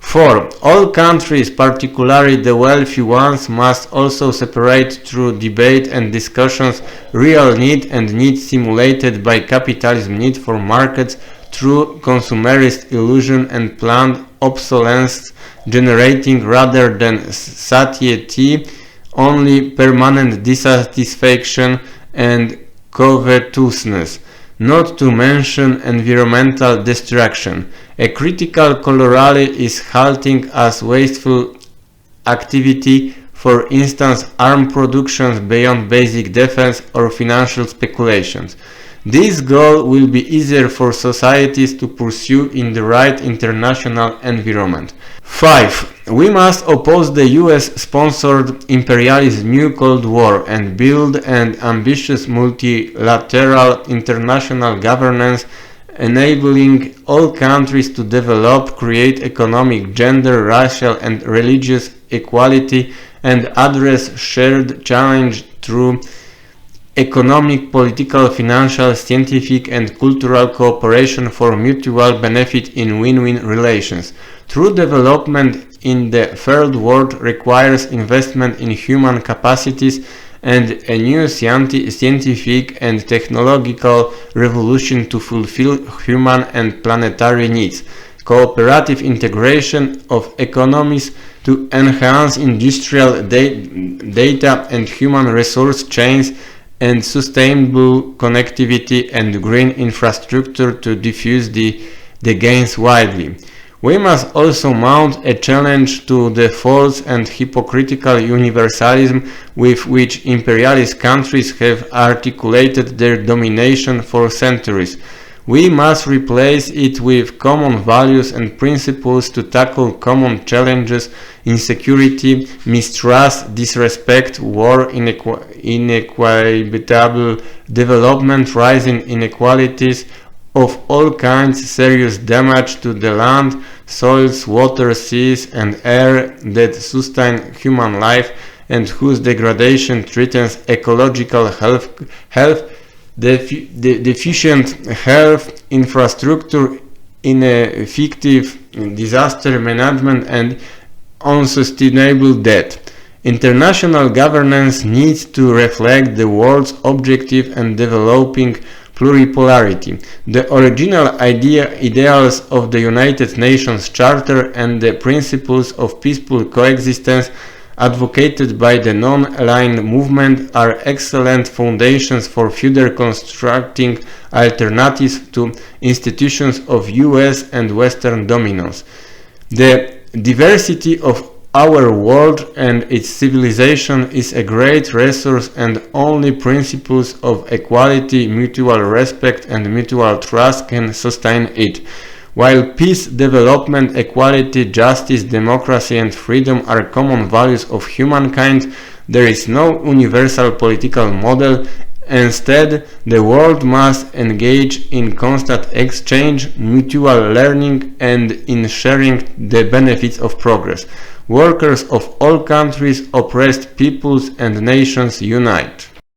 4. All countries, particularly the wealthy ones, must also separate through debate and discussions real need and need simulated by capitalism need for markets through consumerist illusion and planned obsolescence, generating rather than satiety only permanent dissatisfaction and covetousness, not to mention environmental destruction. A critical corollary is halting as wasteful activity, for instance arms productions beyond basic defense or financial speculations. This goal will be easier for societies to pursue in the right international environment. 5. We must oppose the US-sponsored imperialist New Cold War and build an ambitious multilateral international governance enabling all countries to develop, create economic, gender, racial and religious equality and address shared challenge through economic, political, financial, scientific and cultural cooperation for mutual benefit in win-win relations. True development in the third world requires investment in human capacities and a new scientific and technological revolution to fulfill human and planetary needs. Cooperative integration of economies to enhance industrial data and human resource chains and sustainable connectivity and green infrastructure to diffuse the gains widely. We must also mount a challenge to the false and hypocritical universalism with which imperialist countries have articulated their domination for centuries. We must replace it with common values and principles to tackle common challenges: insecurity, mistrust, disrespect, war, inequitable development, rising inequalities of all kinds, serious damage to the land, soils, water, seas, and air that sustain human life and whose degradation threatens ecological health, deficient health infrastructure, ineffective disaster management, and unsustainable debt. International governance needs to reflect the world's objective and developing pluripolarity. The original ideals of the United Nations Charter and the principles of peaceful coexistence advocated by the non-aligned movement are excellent foundations for further constructing alternatives to institutions of US and Western dominance. The diversity of our world and its civilization is a great resource, and only principles of equality, mutual respect, and mutual trust can sustain it. While peace, development, equality, justice, democracy, and freedom are common values of humankind, there is no universal political model. Instead, the world must engage in constant exchange, mutual learning, and in sharing the benefits of progress. Workers of all countries, oppressed peoples, and nations unite.